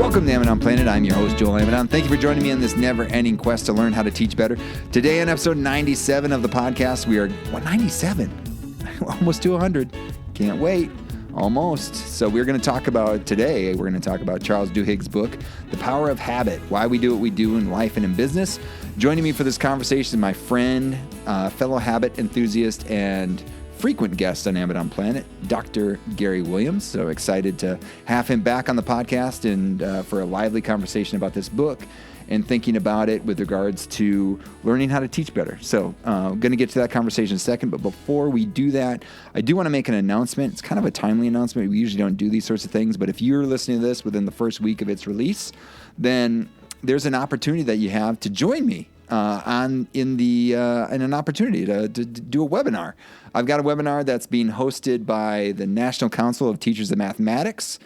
Welcome to Amidon Planet. I'm your host, Joel Amidon. Thank you for joining me on this never-ending quest to learn how to teach better. Today on episode 97 of the podcast, we are, 97? Almost to 100. Can't wait. Almost. So we're going to talk about, today, we're going to talk about Charles Duhigg's book, The Power of Habit, Why We Do What We Do in Life and in Business. Joining me for this conversation is my friend, fellow habit enthusiast, and frequent guest on Amidon Planet, Dr. Gary Williams. So excited to have him back on the podcast and for a lively conversation about this book and thinking about it with regards to learning how to teach better. So I'm going to get to that conversation in a second, but before we do that, I do want to make an announcement. It's kind of a timely announcement. We usually don't do these sorts of things, but if you're listening to this within the first week of its release, then there's an opportunity that you have to join me in an opportunity to do a webinar. I've got a webinar that's being hosted by the National Council of Teachers of Mathematics,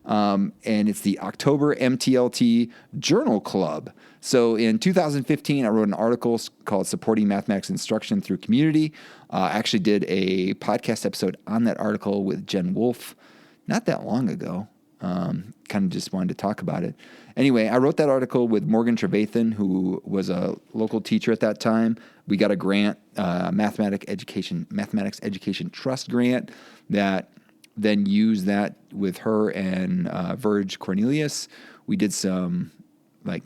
and it's the October MTLT Journal Club. So in 2015, I wrote an article called Supporting Mathematics Instruction Through Community. I actually did a podcast episode on that article with Jen Wolfe not that long ago. Kind of just wanted to talk about it. Anyway, I wrote that article with Morgan Trevathan, who was a local teacher at that time. We got a grant, Mathematics Education Trust grant, that then used that with her and Verge Cornelius. We did some,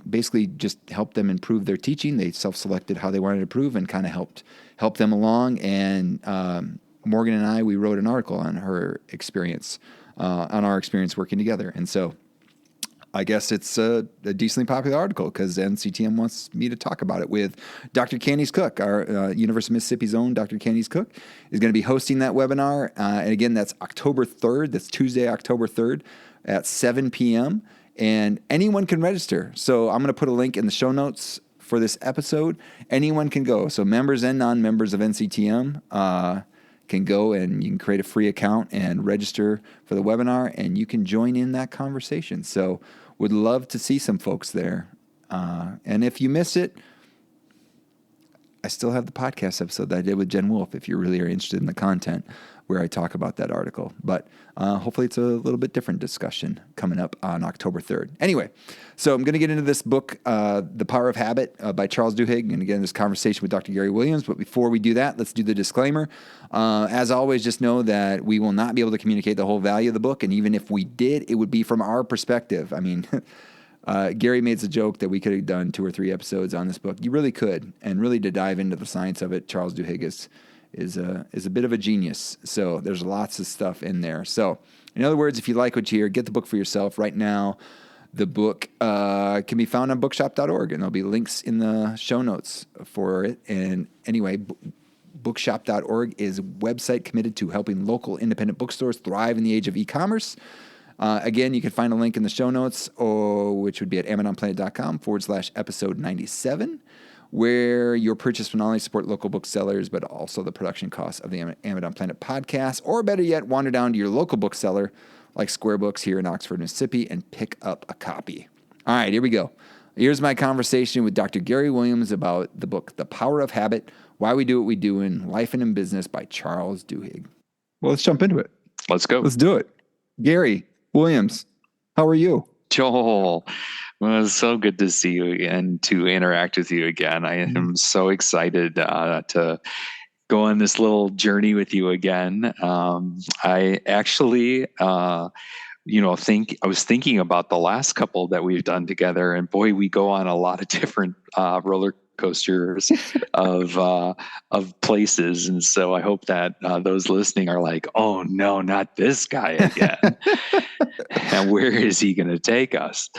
basically just helped them improve their teaching. They self-selected how they wanted to improve and kind of helped them along. And Morgan and I, we wrote an article on her experience, on our experience working together. And so I guess it's a decently popular article because NCTM wants me to talk about it with Dr. Candice Cook. Our University of Mississippi's own Dr. Candice Cook is going to be hosting that webinar. And again, that's October 3rd. That's Tuesday, October 3rd at 7 p.m. And anyone can register. So I'm going to put a link in the show notes for this episode. Anyone can go. So members and non-members of NCTM can go, and you can create a free account and register for the webinar, and you can join in that conversation. So would love to see some folks there. And if you miss it, I still have the podcast episode that I did with Jen Wolfe if you really are interested in the content where I talk about that article. But hopefully it's a little bit different discussion coming up on October 3rd. Anyway, so I'm going to get into this book, The Power of Habit by Charles Duhigg, and again, this conversation with Dr. Gary Williams. But before we do that, let's do the disclaimer. As always, just know that we will not be able to communicate the whole value of the book, and even if we did, it would be from our perspective. I mean, Gary made the joke that we could have done 2 or 3 episodes on this book. You really could, and really to dive into the science of it, Charles Duhigg is a bit of a genius. So there's lots of stuff in there. So in other words, if you like what you hear, get the book for yourself. Right now, the book can be found on bookshop.org, and there'll be links in the show notes for it. And anyway, bookshop.org is a website committed to helping local independent bookstores thrive in the age of e-commerce. Again, you can find a link in the show notes, which would be at amidonplanet.com/episode 97. Where your purchase will not only support local booksellers, but also the production costs of the Amidon Planet podcast, or better yet, wander down to your local bookseller like Square Books here in Oxford, Mississippi, and pick up a copy. All right, here we go. Here's my conversation with Dr. Gary Williams about the book, The Power of Habit, Why We Do What We Do in Life and in Business by Charles Duhigg. Well, let's jump into it. Let's go. Let's do it. Gary Williams, how are you? Joel, well, it's so good to see you and to interact with you again. I am so excited to go on this little journey with you again. I actually, I was thinking about the last couple that we've done together, and boy, we go on a lot of different roller coasters of places. And so I hope that those listening are like, oh no, not this guy again. And where is he going to take us?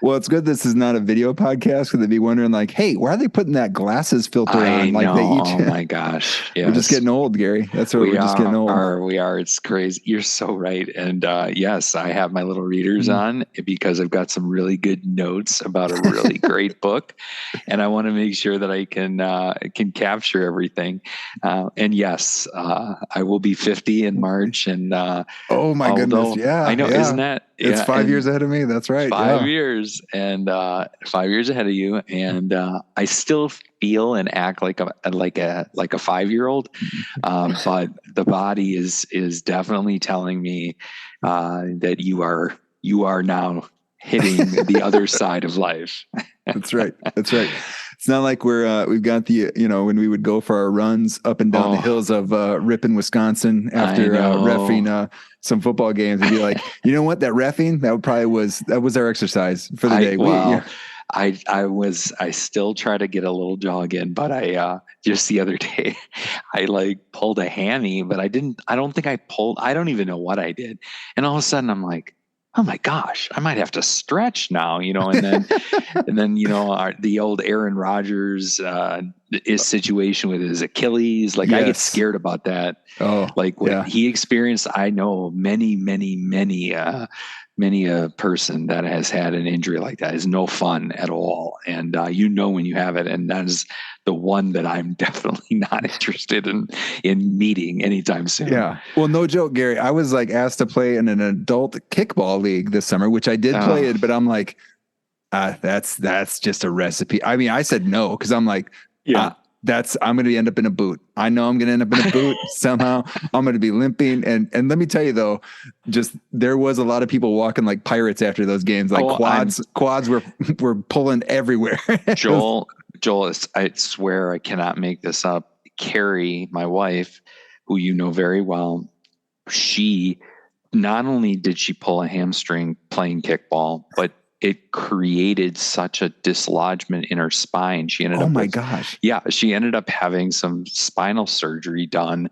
Well, it's good this is not a video podcast, because they'd be wondering like, hey, why are they putting that glasses filter on? Like they each. Oh my gosh. Yes. We're just getting old, Gary. That's what we're just getting old. We are. It's crazy. You're so right. And yes, I have my little readers on because I've got some really good notes about a really great book. And I want to make sure that I can capture everything. And yes, I will be 50 in March. And oh my goodness. Yeah. I know. Yeah. Isn't that? It's 5 years ahead of me. That's right. 5 years and 5 years ahead of you. And I still feel and act like a 5-year-old. But the body is definitely telling me that you are now hitting the other side of life. That's right. That's right. It's not like we've got the, when we would go for our runs up and down the hills of Ripon, Wisconsin after reffing some football games, and be like, you know what, that reffing, that was our exercise for the day. I still try to get a little jog in, but I just the other day I like pulled a hammy, but I don't think I pulled, I don't even know what I did. And all of a sudden I'm like, oh my gosh, I might have to stretch now, and then, the old Aaron Rodgers, his situation with his Achilles, like I get scared about that. Oh, like what he experienced. I know many a person that has had an injury like that is no fun at all. And, when you have it, and that is the one that I'm definitely not interested in meeting anytime soon. Yeah. Well, no joke, Gary. I was like asked to play in an adult kickball league this summer, which I did play it, but I'm like, that's just a recipe. I mean, I said no, cause I'm like, I'm going to end up in a boot. I know I'm going to end up in a boot somehow. I'm going to be limping. And let me tell you though, there was a lot of people walking like pirates after those games. Like quads were pulling everywhere. Joel, I swear I cannot make this up. Carrie, my wife, who you know very well, she not only did she pull a hamstring playing kickball, but it created such a dislodgement in her spine. She ended up. Oh my gosh! Yeah, she ended up having some spinal surgery done,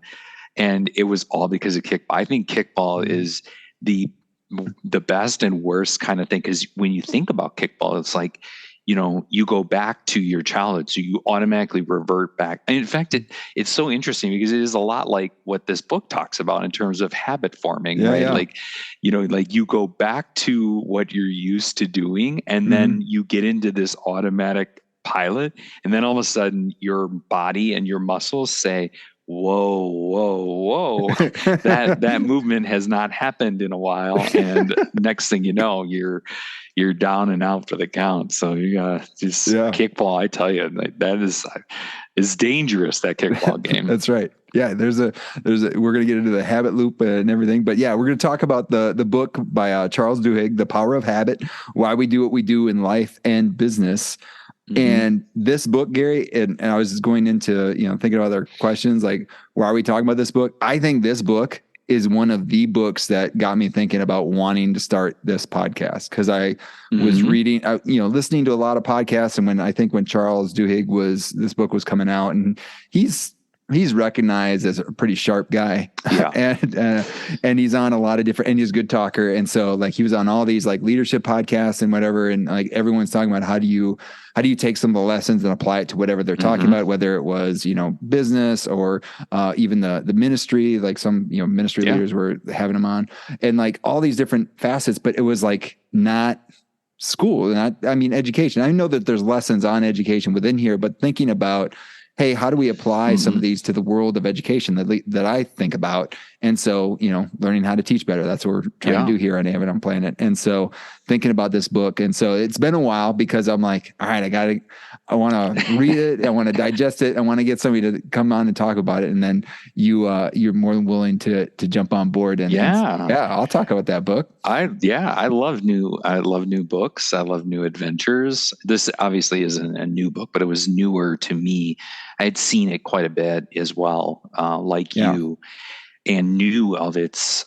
and it was all because of kickball. I think kickball is the best and worst kind of thing, because when you think about kickball, it's like, you go back to your childhood, so you automatically revert back. And in fact, it's so interesting because it is a lot like what this book talks about in terms of habit forming, right? Yeah. Like, like you go back to what you're used to doing, and then you get into this automatic pilot, and then all of a sudden your body and your muscles say, whoa, that movement has not happened in a while. And next thing you know, you're down and out for the count. So you got just kickball. I tell you, that is dangerous, that kickball game. That's right. Yeah. We're going to get into the habit loop and everything, but we're going to talk about the book by Charles Duhigg, The Power of Habit, Why We Do What We Do in Life and Business. Mm-hmm. And this book, Gary, and I was just going into, thinking of other questions, like, why are we talking about this book? I think this book is one of the books that got me thinking about wanting to start this podcast. Cause I was reading, listening to a lot of podcasts. And when Charles Duhigg this book was coming out, and he's recognized as a pretty sharp guy, and he's on a lot of different, and he's a good talker. And so like, he was on all these like leadership podcasts and whatever. And like, everyone's talking about how do you take some of the lessons and apply it to whatever they're talking about, whether it was, business or even the ministry, like some, ministry leaders were having them on, and like all these different facets, but it was like not school, education. I know that there's lessons on education within here, but thinking about, hey, how do we apply some of these to the world of education that I think about? And so, learning how to teach better, that's what we're trying to do here on Avid on Planet. And so thinking about this book. And so it's been a while, because I'm like, all right, I want to read it. I want to digest it. I want to get somebody to come on and talk about it. And then you're more than willing to jump on board. And I'll talk about that book. I love new books. I love new adventures. This obviously isn't a new book, but it was newer to me. I had seen it quite a bit as well, like you, and knew of its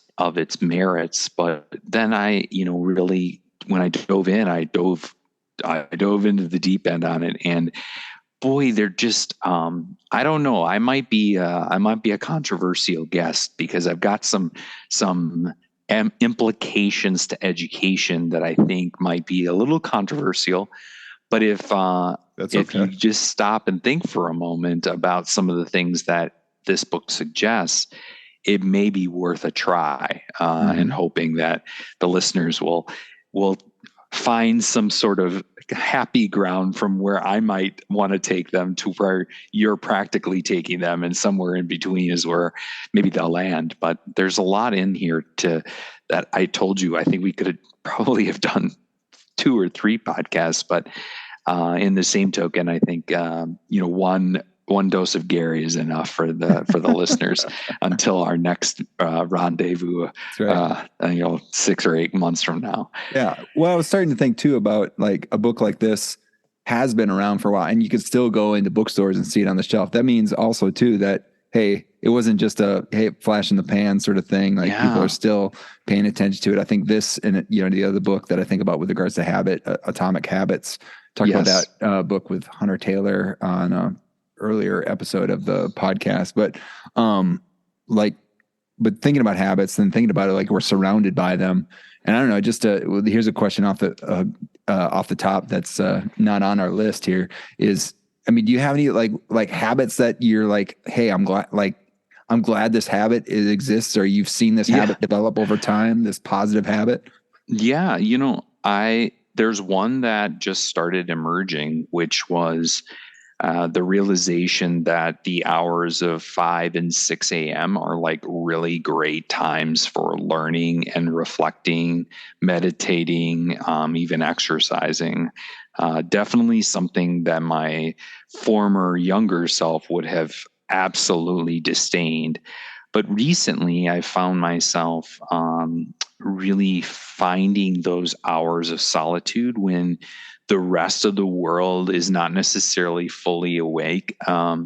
merits. But then I, really, when I dove in, I dove into the deep end on it, and boy, they're just, I don't know. I might be a controversial guest, because I've got some implications to education that I think might be a little controversial. But if you just stop and think for a moment about some of the things that this book suggests, it may be worth a try, and hoping that the listeners will find some sort of happy ground from where I might want to take them to where you're practically taking them, and somewhere in between is where maybe they'll land. But there's a lot in here that I told you, I think we could probably have done 2 or 3 podcasts, but in the same token, I think, one one dose of Gary is enough for the listeners until our next rendezvous. That's right. 6 or 8 months from now. Yeah. Well, I was starting to think too about like a book like this has been around for a while, and you could still go into bookstores and see it on the shelf. That means also too that, hey, it wasn't just a flash in the pan sort of thing. Like people are still paying attention to it. I think this and the other book that I think about with regards to habit, Atomic Habits, talked about that book with Hunter Taylor on an earlier episode of the podcast. But but thinking about habits and thinking about it, like we're surrounded by them. And I don't know, just here's a question off the top that's not on our list here is, I mean, do you have any like habits that you're like, hey, I'm glad this habit exists, or you've seen this habit develop over time, this positive habit? Yeah. There's one that just started emerging, which was the realization that the hours of 5 and 6 a.m. are like really great times for learning and reflecting, meditating, even exercising. Definitely something that my former younger self would have absolutely disdained. But recently, I found myself really finding those hours of solitude when the rest of the world is not necessarily fully awake. I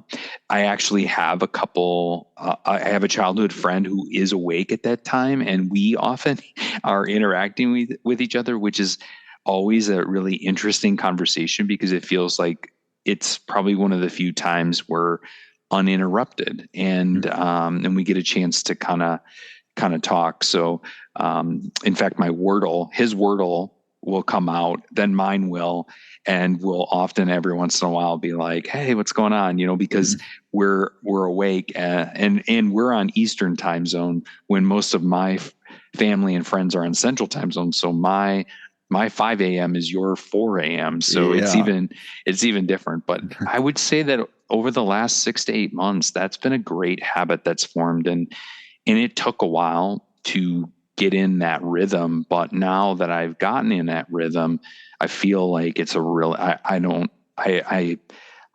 actually have I have a childhood friend who is awake at that time, and we often are interacting with each other, which is always a really interesting conversation because it feels like it's probably one of the few times we're uninterrupted, and we get a chance to kind of talk. So, in fact, his Wordle will come out, then mine will, and we'll often every once in a while be like, hey, what's going on? Because we're awake and we're on Eastern time zone when most of my family and friends are on Central time zone. So my 5 a.m. is your 4 a.m. So it's even different. But I would say that over the last 6 to 8 months, that's been a great habit that's formed. And it took a while to get in that rhythm. But now that I've gotten in that rhythm, I feel like it's a real, I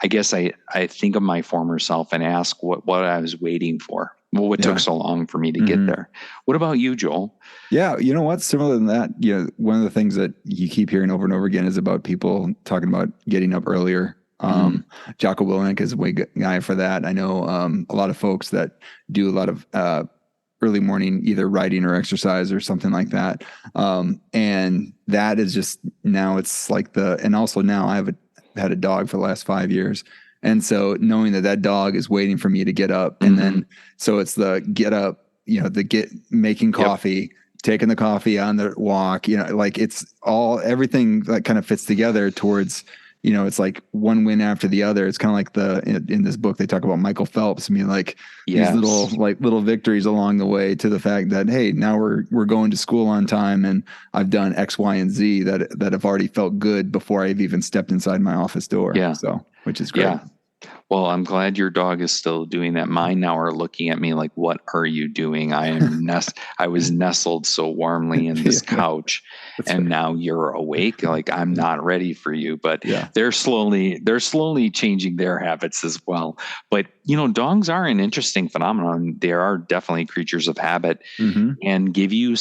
guess I think of my former self and ask what I was waiting for. Well, what took so long for me to get there? What about you, Joel? Yeah, you know what? Similar than that, one of the things that you keep hearing over and over again is about people talking about getting up earlier. Jocko Willink is a way good guy for that. I know a lot of folks that do a lot of early morning, either writing or exercise or something like that. And that is just, now it's like and also now I've had a dog for the last 5 years. And so knowing that dog is waiting for me to get up, and then, so it's the get up, making coffee, taking the coffee on the walk, like it's everything that kind of fits together towards, it's like one win after the other. It's kind of like in this book, they talk about Michael Phelps. I mean, like these little victories along the way to the fact that, hey, now we're going to school on time, and I've done X, Y, and Z that have already felt good before I've even stepped inside my office door. Yeah. So, which is great. Yeah. Well, I'm glad your dog is still doing that. Mine now are looking at me like, what are you doing? I was nestled so warmly in this couch, and now you're awake. Like, I'm not ready for you, but they're slowly changing their habits as well. But, dogs are an interesting phenomenon. They are definitely creatures of habit, and give you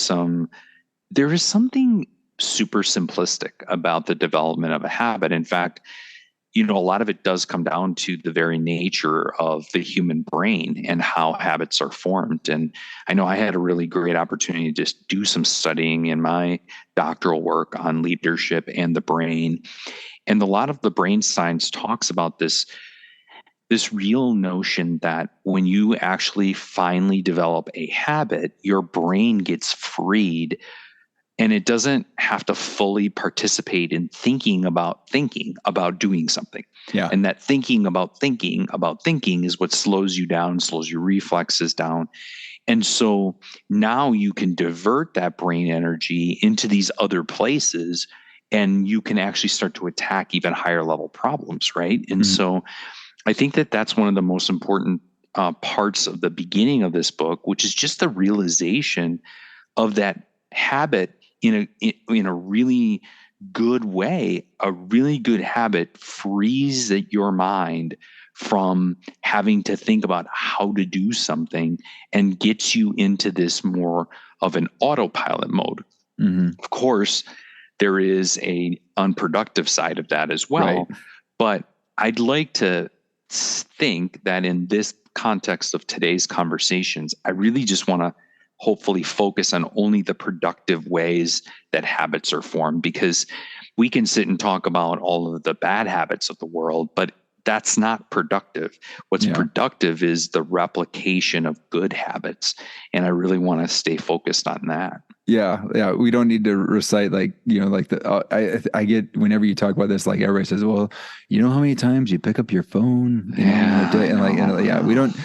there is something super simplistic about the development of a habit. In fact, a lot of it does come down to the very nature of the human brain and how habits are formed. And I know I had a really great opportunity to just do some studying in my doctoral work on leadership and the brain. And a lot of the brain science talks about this real notion that when you actually finally develop a habit, your brain gets freed, and it doesn't have to fully participate in thinking about doing something. Yeah. And that thinking about thinking is what slows you down, slows your reflexes down. And so now you can divert that brain energy into these other places, and you can actually start to attack even higher level problems, right? And so I think that that's one of the most important parts of the beginning of this book, which is just the realization of that habit in a really good way. A really good habit frees your mind from having to think about how to do something and gets you into this more of an autopilot mode. Mm-hmm. Of course, there is a unproductive side of that as well. Right. But I'd like to think that in this context of today's conversations, I really just want to hopefully focus on only the productive ways that habits are formed, because we can sit and talk about all of the bad habits of the world, but that's not productive. What's productive is the replication of good habits. And I really want to stay focused on that. Yeah. We don't need to recite like I get whenever you talk about this, like everybody says, well, you know how many times you pick up your phone, in a day, and we don't.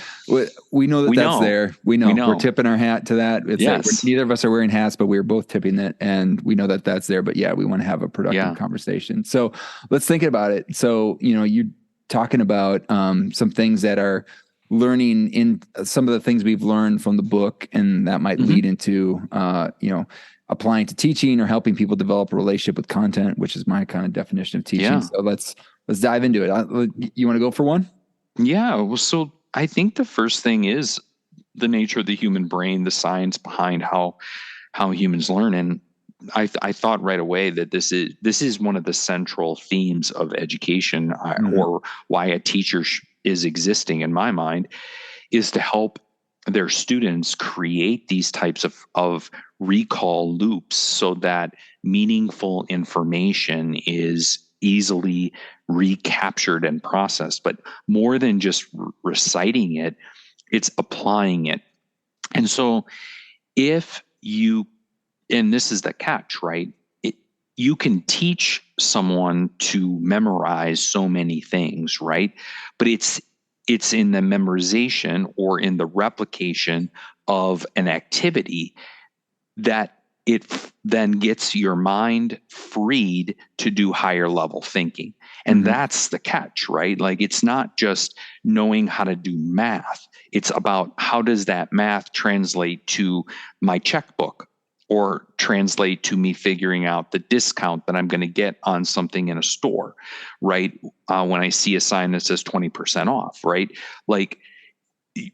We know that that's there. We know we're tipping our hat to that. It's like neither of us are wearing hats, but we're both tipping it, and we know that that's there. But we want to have a productive conversation. So let's think about it. So you're talking about some things that are learning in some of the things we've learned from the book, and that might lead into, applying to teaching or helping people develop a relationship with content, which is my kind of definition of teaching. Yeah. So let's dive into it. You want to go for one? Yeah. Well, so I think the first thing is the nature of the human brain, the science behind how humans learn. And I thought right away that this is one of the central themes of education, or why a teacher is existing in my mind, is to help their students create these types of recall loops so that meaningful information is easily recaptured and processed. But more than just reciting it, it's applying it. And so if you, and this is the catch, right? You can teach someone to memorize so many things, right? But it's in the memorization or in the replication of an activity that it then gets your mind freed to do higher level thinking. And that's the catch, right? Like, it's not just knowing how to do math. It's about how does that math translate to my checkbook, or translate to me figuring out the discount that I'm going to get on something in a store, right? When I see a sign that says 20% off, right? Like,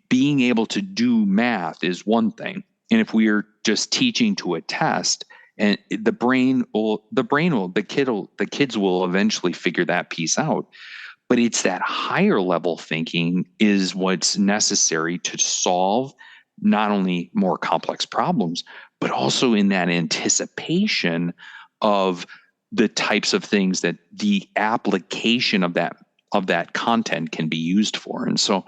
being able to do math is one thing. And if we are just teaching to a test, and the kids will eventually figure that piece out. But it's that higher level thinking is what's necessary to solve not only more complex problems, but also in that anticipation of the types of things that the application of that content can be used for. And so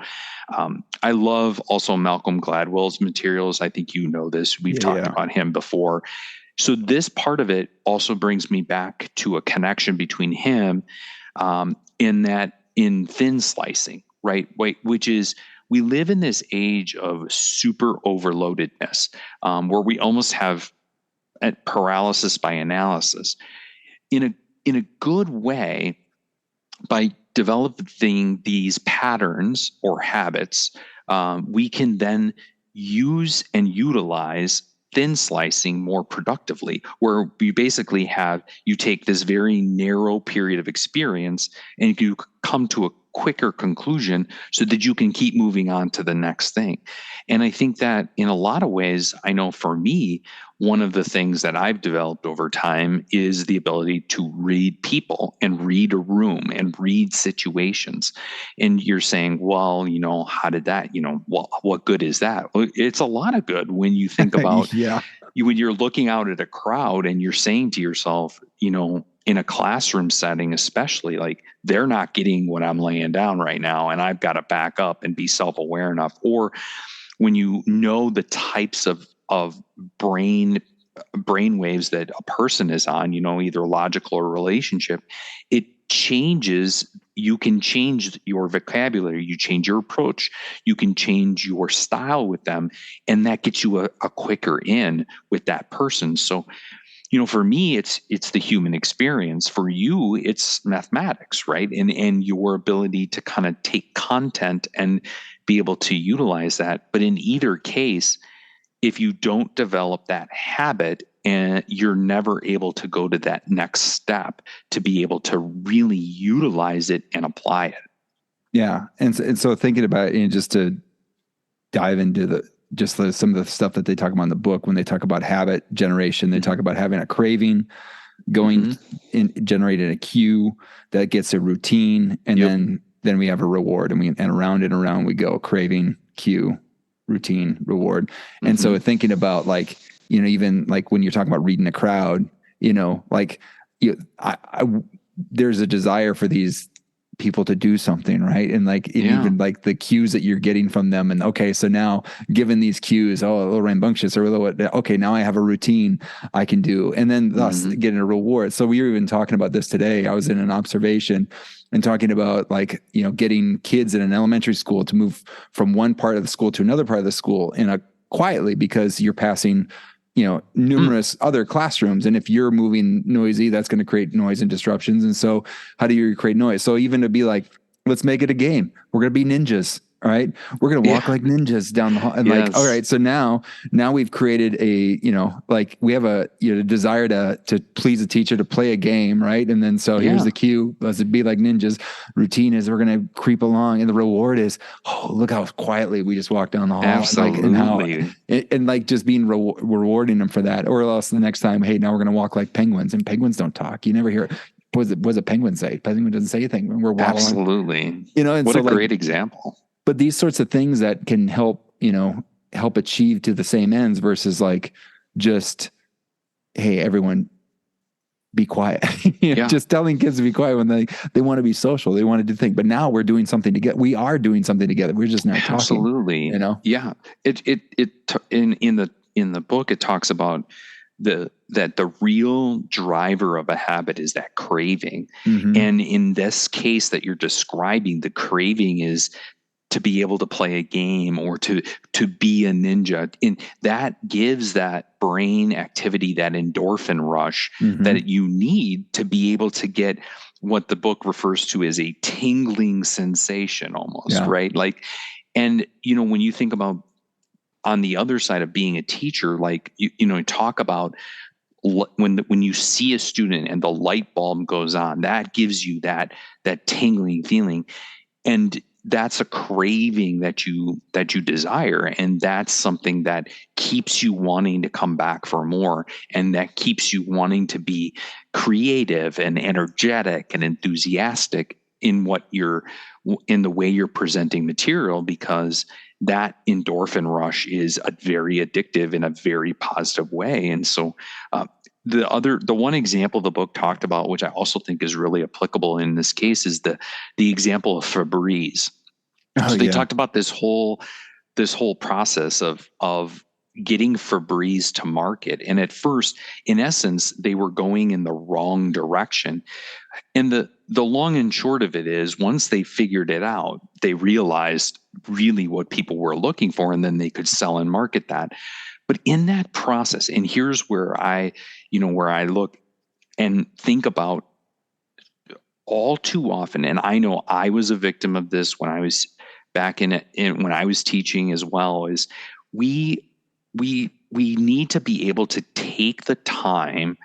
I love also Malcolm Gladwell's materials. I think you know this. We've talked about him before. So this part of it also brings me back to a connection between him in thin slicing, right? Which is, we live in this age of super overloadedness, where we almost have paralysis by analysis. In a good way, by developing these patterns or habits, we can then use and utilize thin slicing more productively, where you basically you take this very narrow period of experience and you come to a quicker conclusion so that you can keep moving on to the next thing. And I think that in a lot of ways, I know for me, one of the things that I've developed over time is the ability to read people and read a room and read situations. And you're saying, well, how did that, what good is that? Well, it's a lot of good when you think about when you're looking out at a crowd and you're saying to yourself, in a classroom setting, especially, like, they're not getting what I'm laying down right now, and I've got to back up and be self-aware enough. Or when you know the types of brain waves that a person is on, either logical or relationship, it changes. You can change your vocabulary, you change your approach, you can change your style with them, and that gets you a quicker in with that person. So, for me, it's the human experience. For you, it's mathematics, right? And your ability to kind of take content and be able to utilize that. But in either case, if you don't develop that habit, and you're never able to go to that next step to be able to really utilize it and apply it. Yeah. And so thinking about it, just to dive into some of the stuff that they talk about in the book, when they talk about habit generation, they talk about having a craving, going in, generating a cue that gets a routine, and then we have a reward, and around and around we go: craving, cue, routine, reward. And so thinking about, like, even like when you're talking about reading a crowd, like, there's a desire for these people to do something, right? And like, even like the cues that you're getting from them, and okay, so now given these cues, a little rambunctious, or okay, now I have a routine I can do, and then thus getting a reward. So we were even talking about this today. I was in an observation and talking about, like, getting kids in an elementary school to move from one part of the school to another part of the school quietly, because you're passing numerous other classrooms. And if you're moving noisy, that's going to create noise and disruptions. And so how do you create noise? So even to be like, let's make it a game. We're going to be ninjas. All right. We're going to walk like ninjas down the hall. And like, all right. So now we've created like we have a desire to please the teacher, to play a game. Right. And then, so here's the cue. Let's be like ninjas. Routine is we're going to creep along. And the reward is, oh, look how quietly we just walked down the hall. Absolutely. And like just being rewarding them for that. Or else the next time, hey, now we're going to walk like penguins, and penguins don't talk. You never hear it. What does a penguin say? Penguin doesn't say anything when we're waddling. Absolutely. And what so, a great example. But these sorts of things that can help achieve to the same ends, versus like just, hey, everyone be quiet. Just telling kids to be quiet when they want to be social, they want to do things. But now we're doing something together. We are doing something together. We're just not talking. Absolutely. Yeah. In the book, it talks about that the real driver of a habit is that craving. And in this case that you're describing, the craving is to be able to play a game, or to be a ninja. And that gives that brain activity, that endorphin rush that you need to be able to get what the book refers to as a tingling sensation almost, right? Like, and, when you think about on the other side of being a teacher, like, talk about when you see a student and the light bulb goes on, that gives you that tingling feeling. And that's a craving that you desire, and that's something that keeps you wanting to come back for more, and that keeps you wanting to be creative and energetic and enthusiastic in the way you're presenting material, because that endorphin rush is very addictive in a very positive way. And so the one example the book talked about, which I also think is really applicable in this case, is the example of Febreze. So they talked about this whole process of getting Febreze to market. And at first, in essence, they were going in the wrong direction. And the long and short of it is, once they figured it out, they realized really what people were looking for, and then they could sell and market that. But in that process, and here's where I look and think about all too often, and I know I was a victim of this when I was back when I was teaching as well, is we need to be able to take the time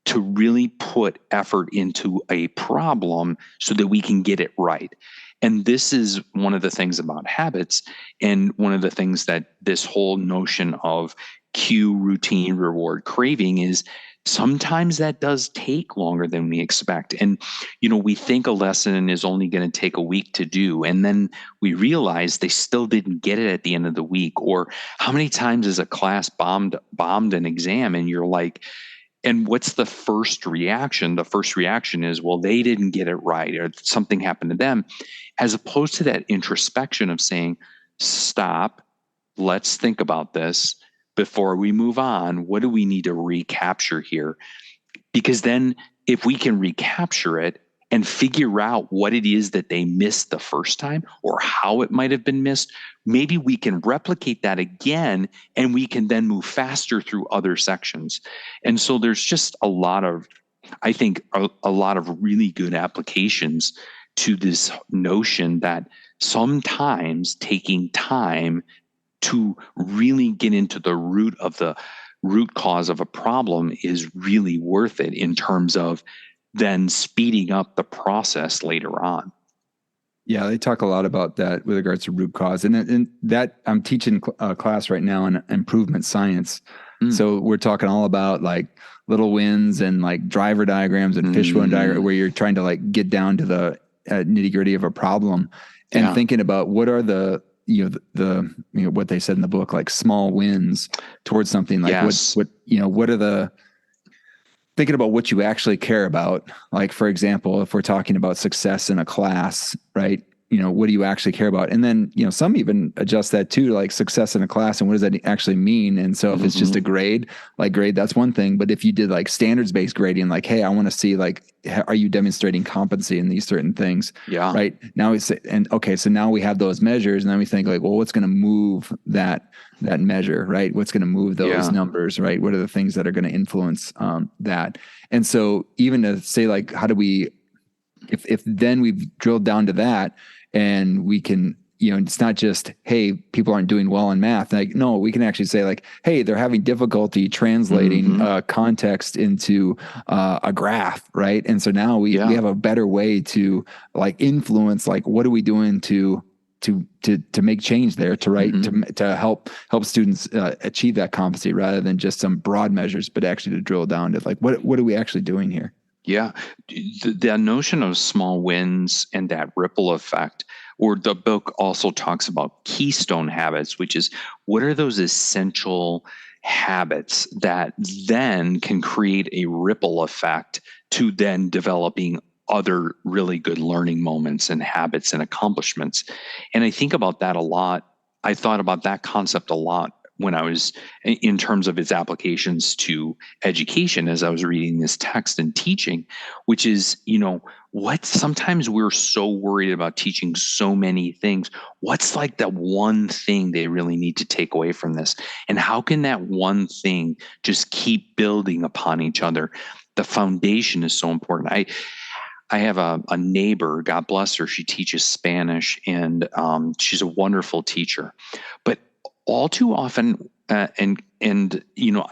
to really put effort into a problem so that we can get it right. And this is one of the things about habits, and one of the things that this whole notion of cue, routine, reward, craving is, sometimes that does take longer than we expect. And, we think a lesson is only going to take a week to do, and then we realize they still didn't get it at the end of the week. Or how many times has a class bombed an exam, and you're like, and what's the first reaction? The first reaction is, well, they didn't get it right, or something happened to them, as opposed to that introspection of saying, stop, let's think about this before we move on. What do we need to recapture here? Because then if we can recapture it and figure out what it is that they missed the first time, or how it might have been missed, maybe we can replicate that again, and we can then move faster through other sections. And so there's just a lot of really good applications to this notion that sometimes taking time to really get into the root cause of a problem is really worth it, in terms of then speeding up the process later on. Yeah, they talk a lot about that with regards to root cause, and that I'm teaching a class right now in improvement science. So we're talking all about like little wins and like driver diagrams and fishbone diagram, where you're trying to like get down to the nitty gritty of a problem, and thinking about what are the what they said in the book, like small wins towards something, like what are the thinking about what you actually care about. Like, for example, if we're talking about success in a class, right? What do you actually care about? And then, some even adjust that too, like success in a class and what does that actually mean? And so if it's just a grade, that's one thing. But if you did like standards-based grading, like, hey, I want to see like, are you demonstrating competency in these certain things? Yeah. Right. Now so now we have those measures, and then we think like, well, what's going to move that measure, right? What's going to move those numbers, right? What are the things that are going to influence that? And so even to say like, how do we, if then we've drilled down to that, and we can, it's not just, hey, people aren't doing well in math. Like, no, we can actually say like, hey, they're having difficulty translating context into a graph, right? And so now we have a better way to like influence, like, what are we doing to make change there, to help students achieve that competency, rather than just some broad measures, but actually to drill down to like, what are we actually doing here? Yeah. The notion of small wins and that ripple effect, or the book also talks about keystone habits, which is what are those essential habits that then can create a ripple effect to then developing other really good learning moments and habits and accomplishments. And I think about that a lot. I thought about that concept a lot when I was in terms of its applications to education, as I was reading this text and teaching, which is, what sometimes we're so worried about teaching so many things. What's like the one thing they really need to take away from this? And how can that one thing just keep building upon each other? The foundation is so important. I have a neighbor, God bless her. She teaches Spanish, and she's a wonderful teacher. But all too often,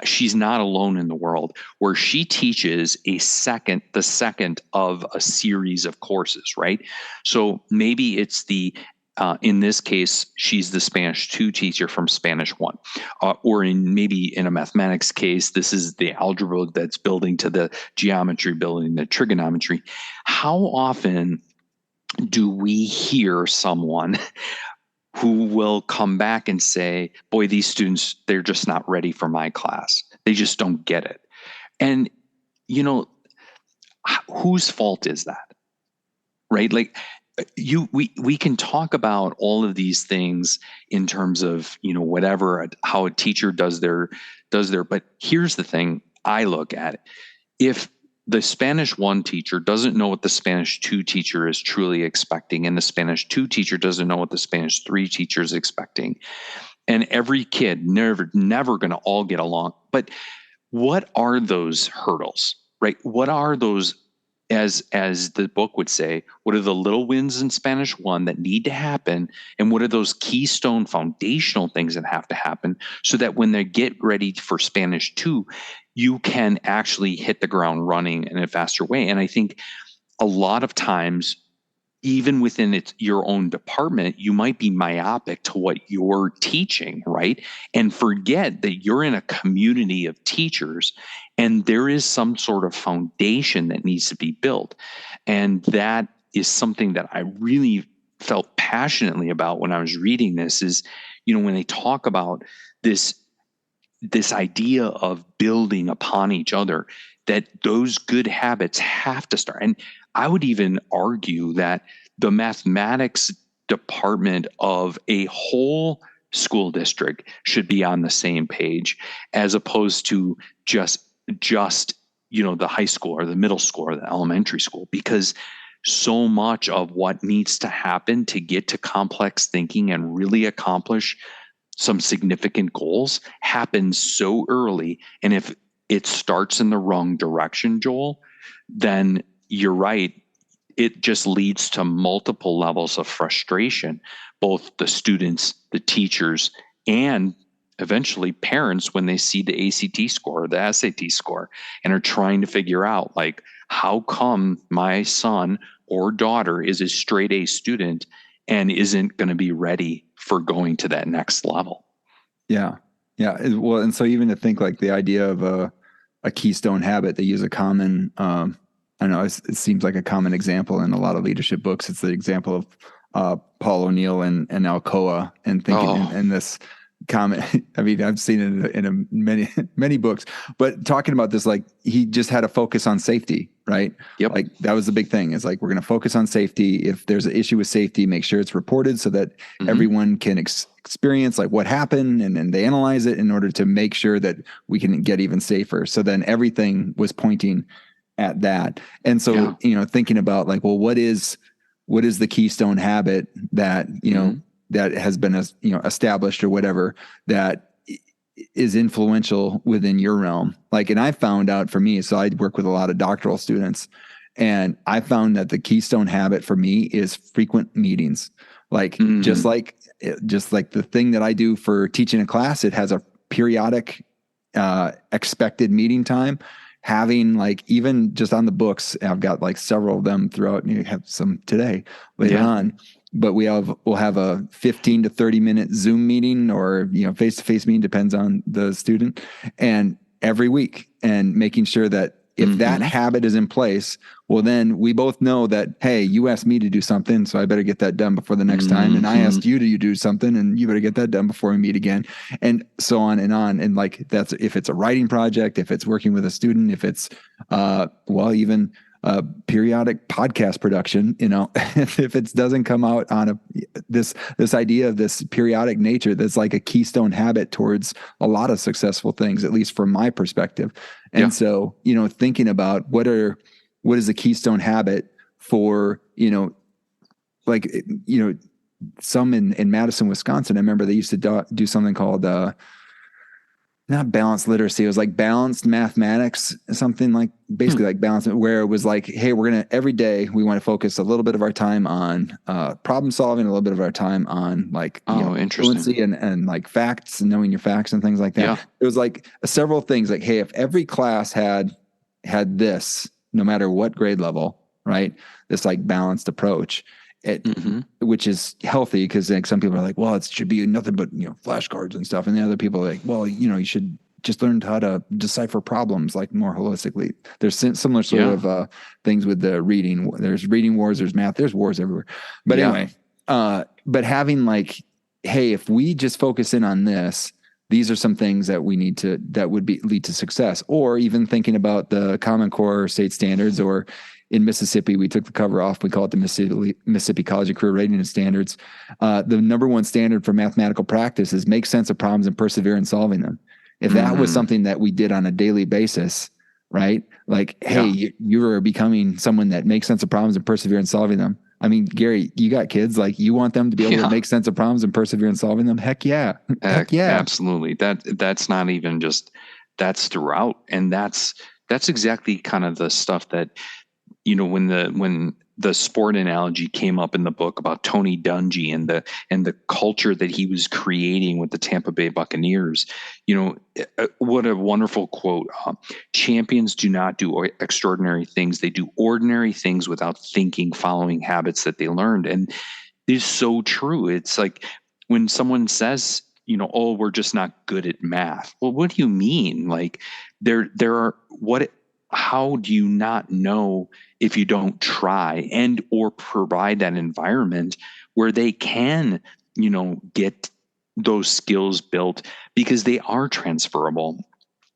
she's not alone in the world, where she teaches the second of a series of courses, right? So maybe it's in this case, she's the Spanish 2 teacher from Spanish 1. Or maybe in a mathematics case, this is the algebra that's building to the geometry, building the trigonometry. How often do we hear someone who will come back and say, boy, these students, they're just not ready for my class. They just don't get it. And, whose fault is that? Right? Like, we can talk about all of these things in terms of, whatever, how a teacher does their, but here's the thing I look at. If the Spanish 1 teacher doesn't know what the Spanish 2 teacher is truly expecting, and the Spanish 2 teacher doesn't know what the Spanish 3 teacher is expecting, and every kid never going to all get along. But what are those hurdles, right? What are those, as the book would say, what are the little wins in Spanish 1 that need to happen? And what are those keystone foundational things that have to happen so that when they get ready for Spanish 2, you can actually hit the ground running in a faster way? And I think a lot of times, even within your own department, you might be myopic to what you're teaching, right? And forget that you're in a community of teachers, and there is some sort of foundation that needs to be built. And that is something that I really felt passionately about when I was reading this, is, when they talk about this idea of building upon each other, that those good habits have to start. And I would even argue that the mathematics department of a whole school district should be on the same page, as opposed to just the high school or the middle school or the elementary school, because so much of what needs to happen to get to complex thinking and really accomplish some significant goals happens so early. And if it starts in the wrong direction, Joel, then you're right. It just leads to multiple levels of frustration, both the students, the teachers, and eventually parents, when they see the ACT score, the SAT score, and are trying to figure out, like, how come my son or daughter is a straight A student and isn't going to be ready for going to that next level? Yeah. Yeah. Well, and so even to think like the idea of a keystone habit, they use a common, I don't know, it seems like a common example in a lot of leadership books. It's the example of Paul O'Neill and Alcoa, and thinking in this comment. I mean, I've seen it in many books, but talking about this, like, he just had a focus on safety, right? Yep. Like, that was the big thing, is like, we're going to focus on safety. If there's an issue with safety, make sure it's reported so that everyone can experience like what happened, and then they analyze it in order to make sure that we can get even safer. So then everything was pointing at that. And so, thinking about like, well, what is the keystone habit that, that has been, established or whatever, that is influential within your realm. Like, and I found out for me, so I work with a lot of doctoral students, and I found that the keystone habit for me is frequent meetings. Like, just like the thing that I do for teaching a class, it has a periodic, expected meeting time. Having, like, even just on the books, I've got like several of them throughout. You have some today later on, but we'll have a 15 to 30 minute Zoom meeting, or face-to-face meeting, depends on the student, and every week, and making sure that if that habit is in place, well, then we both know that, hey, you asked me to do something, so I better get that done before the next time. And I asked you to do something, and you better get that done before we meet again, and so on and on. And like, that's if it's a writing project, if it's working with a student, if it's, even periodic podcast production, if it doesn't come out on this idea of this periodic nature, that's like a keystone habit towards a lot of successful things, at least from my perspective. And so, thinking about what is the keystone habit for, some in Madison, Wisconsin, I remember they used to do something called, not balanced literacy. It was like balanced mathematics, something like, basically like balance, where it was like, hey, every day we want to focus a little bit of our time on problem solving, a little bit of our time on like, fluency and like facts, and knowing your facts and things like that. Yeah. It was like several things like, hey, if every class had this, no matter what grade level, right? This like balanced approach, which is healthy, because like some people are like, well, it should be nothing but flashcards and stuff, and the other people are like, well, you should just learn how to decipher problems like more holistically. There's similar sort of things with the reading. There's reading wars, there's math, there's wars everywhere. But anyway, but having like, hey, if we just focus in on this, these are some things that we need to, that would lead to success. Or even thinking about the Common Core state standards, or in Mississippi, we took the cover off. We call it the Mississippi College of Career Readiness Standards. The number one standard for mathematical practice is make sense of problems and persevere in solving them. If that was something that we did on a daily basis, right? Like, hey, you are becoming someone that makes sense of problems and persevere in solving them. I mean, Gary, you got kids, like, you want them to be able to make sense of problems and persevere in solving them? Heck yeah. Heck yeah. Absolutely. That's not even just, that's throughout. And that's exactly kind of the stuff that, when the sport analogy came up in the book about Tony Dungy and the culture that he was creating with the Tampa Bay Buccaneers, what a wonderful quote. Champions do not do extraordinary things. They do ordinary things without thinking, following habits that they learned. And it's so true. It's like when someone says, oh, we're just not good at math. Well, what do you mean? Like, there are, how do you not know if you don't try and or provide that environment where they can, get those skills built, because they are transferable.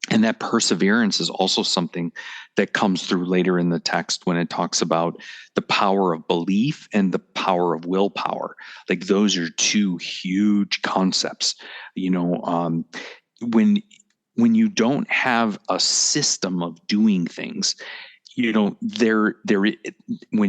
And that perseverance is also something that comes through later in the text when it talks about the power of belief and the power of willpower. Like, those are two huge concepts. When you don't have a system of doing things, when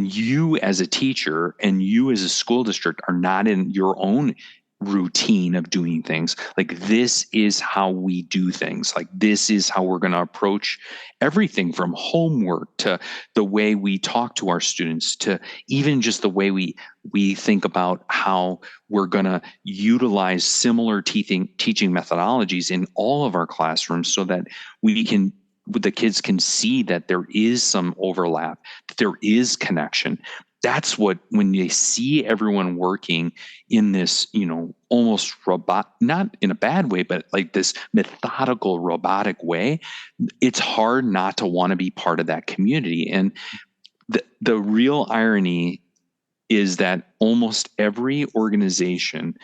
you as a teacher and you as a school district are not in your own routine of doing things. Like, this is how we do things. Like, this is how we're going to approach everything, from homework to the way we talk to our students, to even just the way we think about how we're going to utilize similar teaching methodologies in all of our classrooms, so that the kids can see that there is some overlap, that there is connection. That's what, when they see everyone working in this, almost robot, not in a bad way, but like this methodical, robotic way, it's hard not to want to be part of that community. And the real irony is that almost every organization,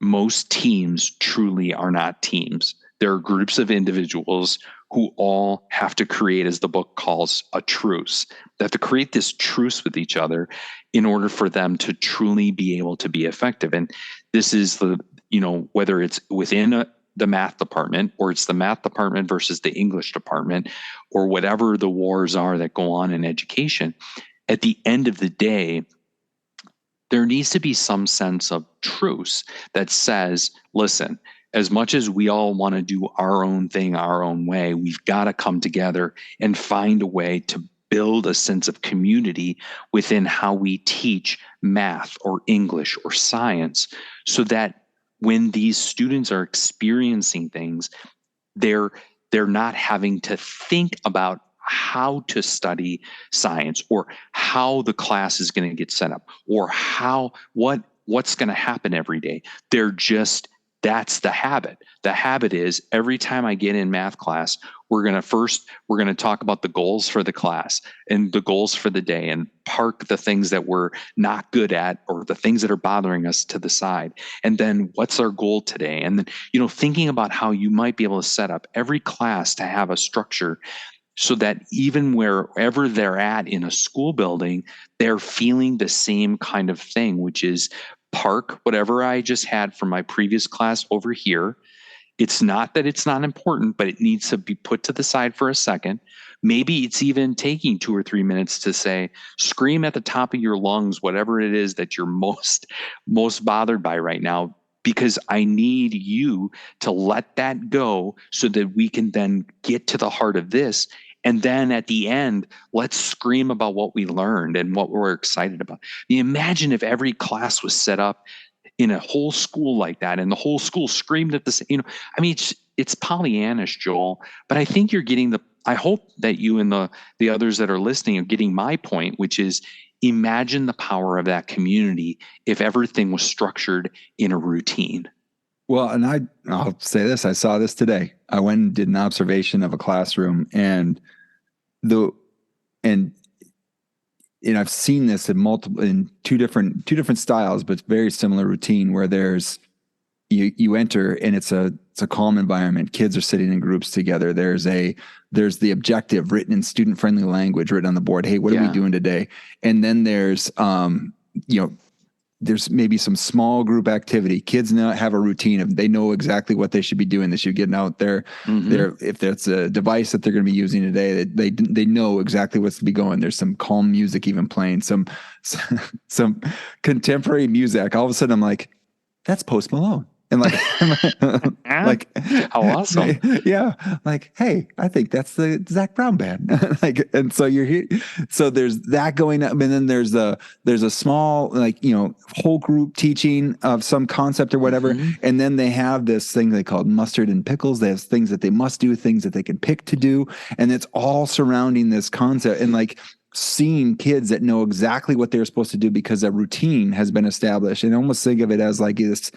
most teams truly are not teams. There are groups of individuals who all have to create, as the book calls, a truce. They have to create this truce with each other in order for them to truly be able to be effective. And this is whether it's within the math department, or it's the math department versus the English department, or whatever the wars are that go on in education, at the end of the day, there needs to be some sense of truce that says, listen, as much as we all want to do our own thing our own way, we've got to come together and find a way to build a sense of community within how we teach math or English or science, so that when these students are experiencing things, they're not having to think about how to study science, or how the class is going to get set up, or what's going to happen every day. That's the habit. The habit is, every time I get in math class, we're going to talk about the goals for the class and the goals for the day, and park the things that we're not good at, or the things that are bothering us, to the side. And then, what's our goal today? And then, thinking about how you might be able to set up every class to have a structure, so that even wherever they're at in a school building, they're feeling the same kind of thing, which is, park whatever I just had from my previous class over here. It's not that it's not important, but it needs to be put to the side for a second. Maybe it's even taking 2 or 3 minutes to say, scream at the top of your lungs, whatever it is that you're most bothered by right now, because I need you to let that go, so that we can then get to the heart of this. And then at the end, let's scream about what we learned and what we're excited about. Imagine if every class was set up in a whole school like that, and the whole school screamed at the same. It's Pollyannish, Joel, but I think you're getting I hope that you and the others that are listening are getting my point, which is, imagine the power of that community if everything was structured in a routine. Well, and I'll say this, I saw this today. I went and did an observation of a classroom, and I've seen this in two different styles, but very similar routine, where there's you enter and it's a calm environment. Kids are sitting in groups together. There's the objective written in student friendly language written on the board. Hey, what are we doing today? And then there's there's maybe some small group activity. Kids now have a routine of, they know exactly what they should be doing. They should get out there. If there's a device that they're going to be using today, they know exactly what's to be going. There's some calm music even playing, some contemporary music. All of a sudden I'm like, that's Post Malone. And like, how awesome. Yeah. Like, hey, I think that's the Zach Brown band. And so you're here. So there's that going up. And then there's a small, whole group teaching of some concept or whatever. And then they have this thing they call mustard and pickles. They have things that they must do, things that they can pick to do. And it's all surrounding this concept. And seeing kids that know exactly what they're supposed to do because a routine has been established. And I almost think of it as this,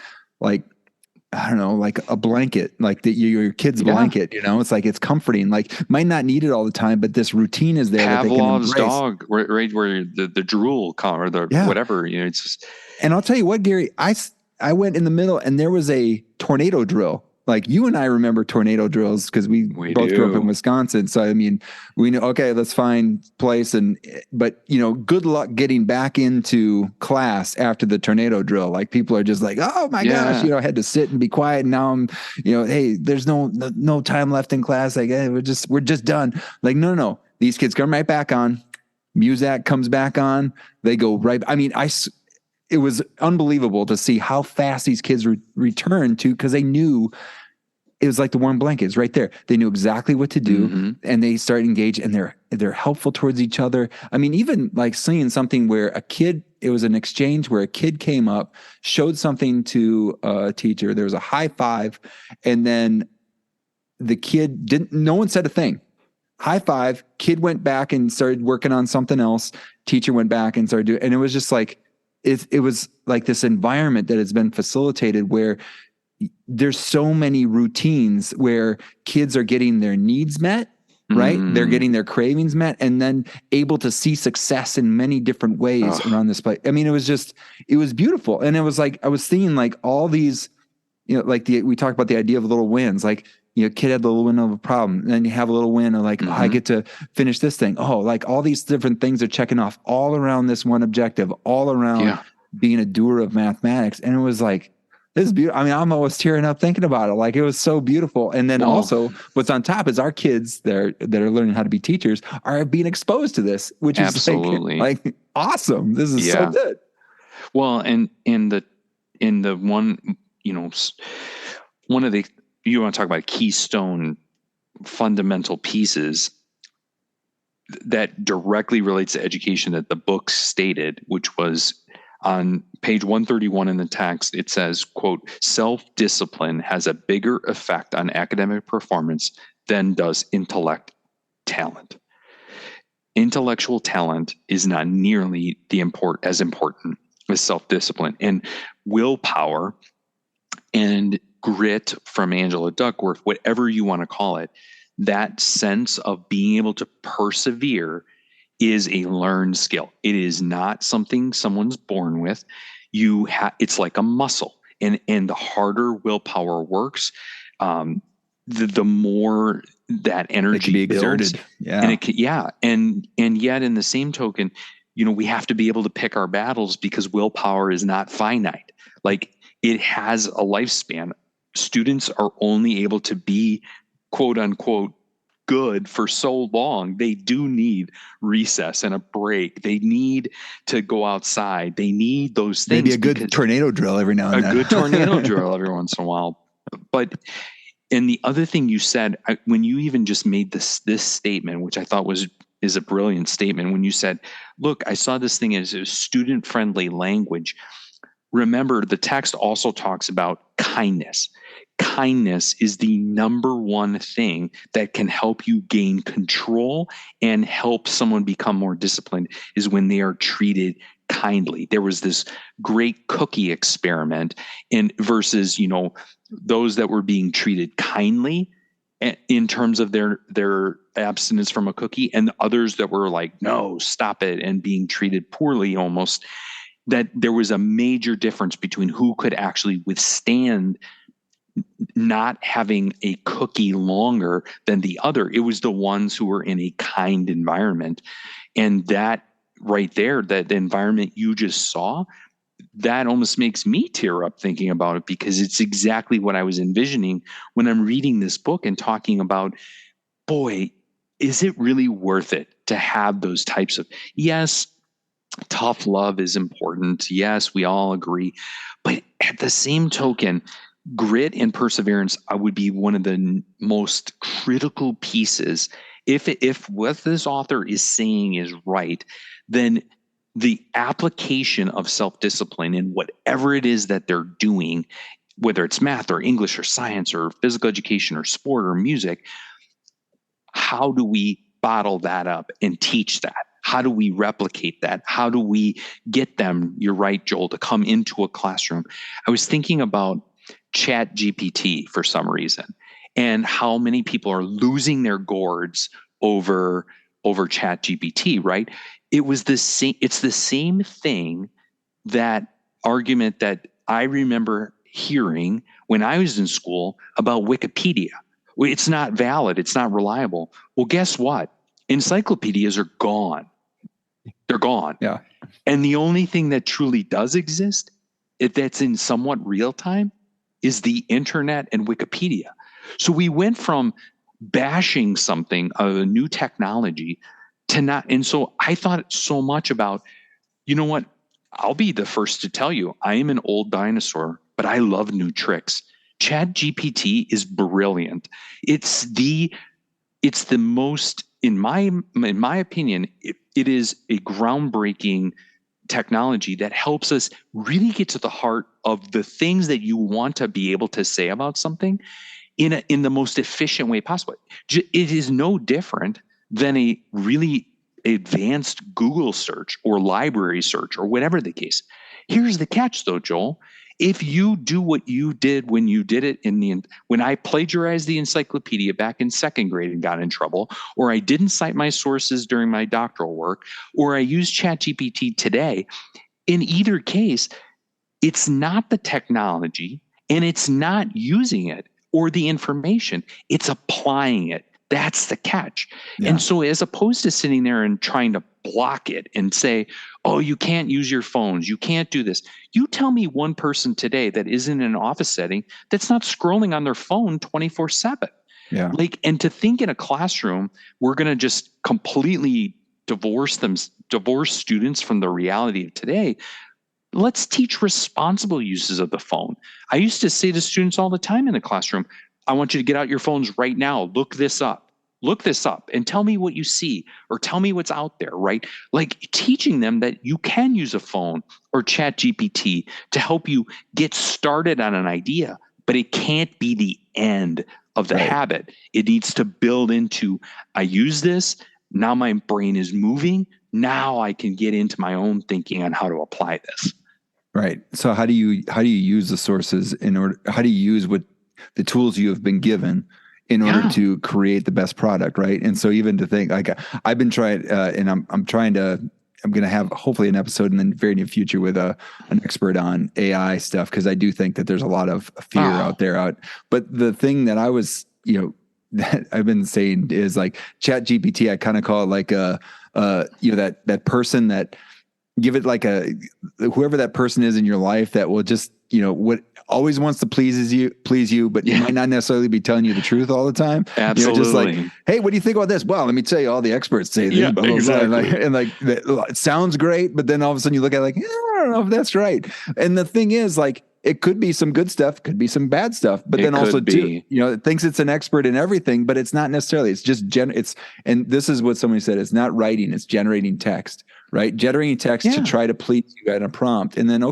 I don't know, like a blanket, like your kid's blanket, it's it's comforting, might not need it all the time, but this routine is there. Pavlov's dog, right where the drool or whatever, it's just. And I'll tell you what, Gary, I went in the middle and there was a tornado drill. Like, you and I remember tornado drills because we both grew up in Wisconsin. So, we know, okay, let's find place. But good luck getting back into class after the tornado drill. Like, people are just like, oh my gosh, I had to sit and be quiet. And now I'm, hey, there's no time left in class. Like, hey, we're just done. Like, no. These kids come right back on. Muzak comes back on. They go right. it was unbelievable to see how fast these kids returned to, because they knew it was like the warm blankets right there. They knew exactly what to do, and they started engaged, and they're helpful towards each other. I mean, even like seeing something where it was an exchange where a kid came up, showed something to a teacher. There was a high five, and then the kid no one said a thing. High five, kid went back and started working on something else. Teacher went back and started doing, and it was just like, it was like this environment that has been facilitated where there's so many routines where kids are getting their needs met, right? They're getting their cravings met, and then able to see success in many different ways around this place. I mean, it was beautiful. And it was like, I was thinking like all these, like we talked about the idea of little wins, like, kid had the little win of a problem, and then you have a little win of like, oh, I get to finish this thing. Oh, like all these different things are checking off all around this one objective, all around being a doer of mathematics. And it was like, this is beautiful. I mean, I'm almost tearing up thinking about it. Like, it was so beautiful. And then also what's on top is our kids that are learning how to be teachers are being exposed to this, which is like awesome. This is so good. Well, and in the one, one of the, you want to talk about keystone fundamental pieces that directly relates to education that the book stated, which was on page 131 in the text. It says, quote, self-discipline has a bigger effect on academic performance than does talent. Intellectual talent is not nearly as important as self-discipline. And willpower and grit from Angela Duckworth, whatever you want to call it, that sense of being able to persevere is a learned skill. It is not something someone's born with. It's like a muscle, and the harder willpower works, the more that energy builds. And yet in the same token, we have to be able to pick our battles, because willpower is not finite. Like, it has a lifespan. Students are only able to be, quote unquote, good for so long. They do need recess and a break. They need to go outside. They need those things. Maybe a good tornado drill every now and then. A good tornado drill every once in a while. But, and the other thing you said, when you even just made this statement, which I thought is a brilliant statement, when you said, look, I saw this thing as a student-friendly language. Remember, the text also talks about kindness. Kindness is the number one thing that can help you gain control and help someone become more disciplined, is when they are treated kindly. There was this great cookie experiment versus, those that were being treated kindly in terms of their abstinence from a cookie, and others that were like, no, stop it, and being treated poorly almost. That there was a major difference between who could actually withstand not having a cookie longer than the other. It was the ones who were in a kind environment. And that right there, that the environment you just saw, that almost makes me tear up thinking about it, because it's exactly what I was envisioning when I'm reading this book and talking about, boy, is it really worth it to have those types of, yes, tough love is important. Yes, we all agree. But at the same token, grit and perseverance would be one of the most critical pieces. If what this author is saying is right, then the application of self-discipline in whatever it is that they're doing, whether it's math or English or science or physical education or sport or music, how do we bottle that up and teach that? How do we replicate that? How do we get them, you're right, Joel, to come into a classroom? I was thinking about Chat GPT for some reason, and how many people are losing their gourds over Chat GPT, right? It's the same thing, that argument that I remember hearing when I was in school about Wikipedia. It's not valid. It's not reliable. Well, guess what? Encyclopedias are gone. They're gone. Yeah. And the only thing that truly does exist, that's in somewhat real time, is the internet and Wikipedia. So we went from bashing something, a new technology, to not. And so I thought so much about, you know what? I'll be the first to tell you, I am an old dinosaur, but I love new tricks. ChatGPT is brilliant. It's the most, in my opinion, it is a groundbreaking technology that helps us really get to the heart of the things that you want to be able to say about something in the most efficient way possible. It is no different than a really advanced Google search or library search or whatever the case. Here's the catch though, Joel. If you do what you did when you did it when I plagiarized the encyclopedia back in second grade and got in trouble, or I didn't cite my sources during my doctoral work, or I used ChatGPT today, in either case, it's not the technology and it's not using it or the information, it's applying it. That's the catch. Yeah. And so as opposed to sitting there and trying to block it and say, oh, you can't use your phones, you can't do this. You tell me one person today that isn't in an office setting that's not scrolling on their phone 24/7. Yeah. And to think in a classroom, we're going to just completely divorce students from the reality of today. Let's teach responsible uses of the phone. I used to say to students all the time in the classroom, I want you to get out your phones right now. Look this up and tell me what you see or tell me what's out there, right? Teaching them that you can use a phone or ChatGPT to help you get started on an idea, but it can't be the end of the habit. It needs to build into, I use this, now my brain is moving, now I can get into my own thinking on how to apply this. Right. So how do you use the sources how do you use what the tools you have been given in order to create the best product, right? And so even to think, I've been trying, and I'm going to have hopefully an episode in the very near future with an expert on AI stuff, because I do think that there's a lot of fear out there. But the thing that I was, that I've been saying is ChatGPT, I kind of call it that person that give it whoever that person is in your life that will just, what always wants to please you, but you might not necessarily be telling you the truth all the time. Absolutely. Just hey, what do you think about this? Well, let me tell you, all the experts say this. Blah, blah, exactly. Blah. It sounds great, but then all of a sudden you look at it I don't know if that's right. And the thing is, it could be some good stuff, could be some bad stuff, but then also too, it thinks it's an expert in everything, but it's not necessarily. It's just and this is what somebody said. It's not writing; it's generating text, right? Generating text to try to please you at a prompt, and then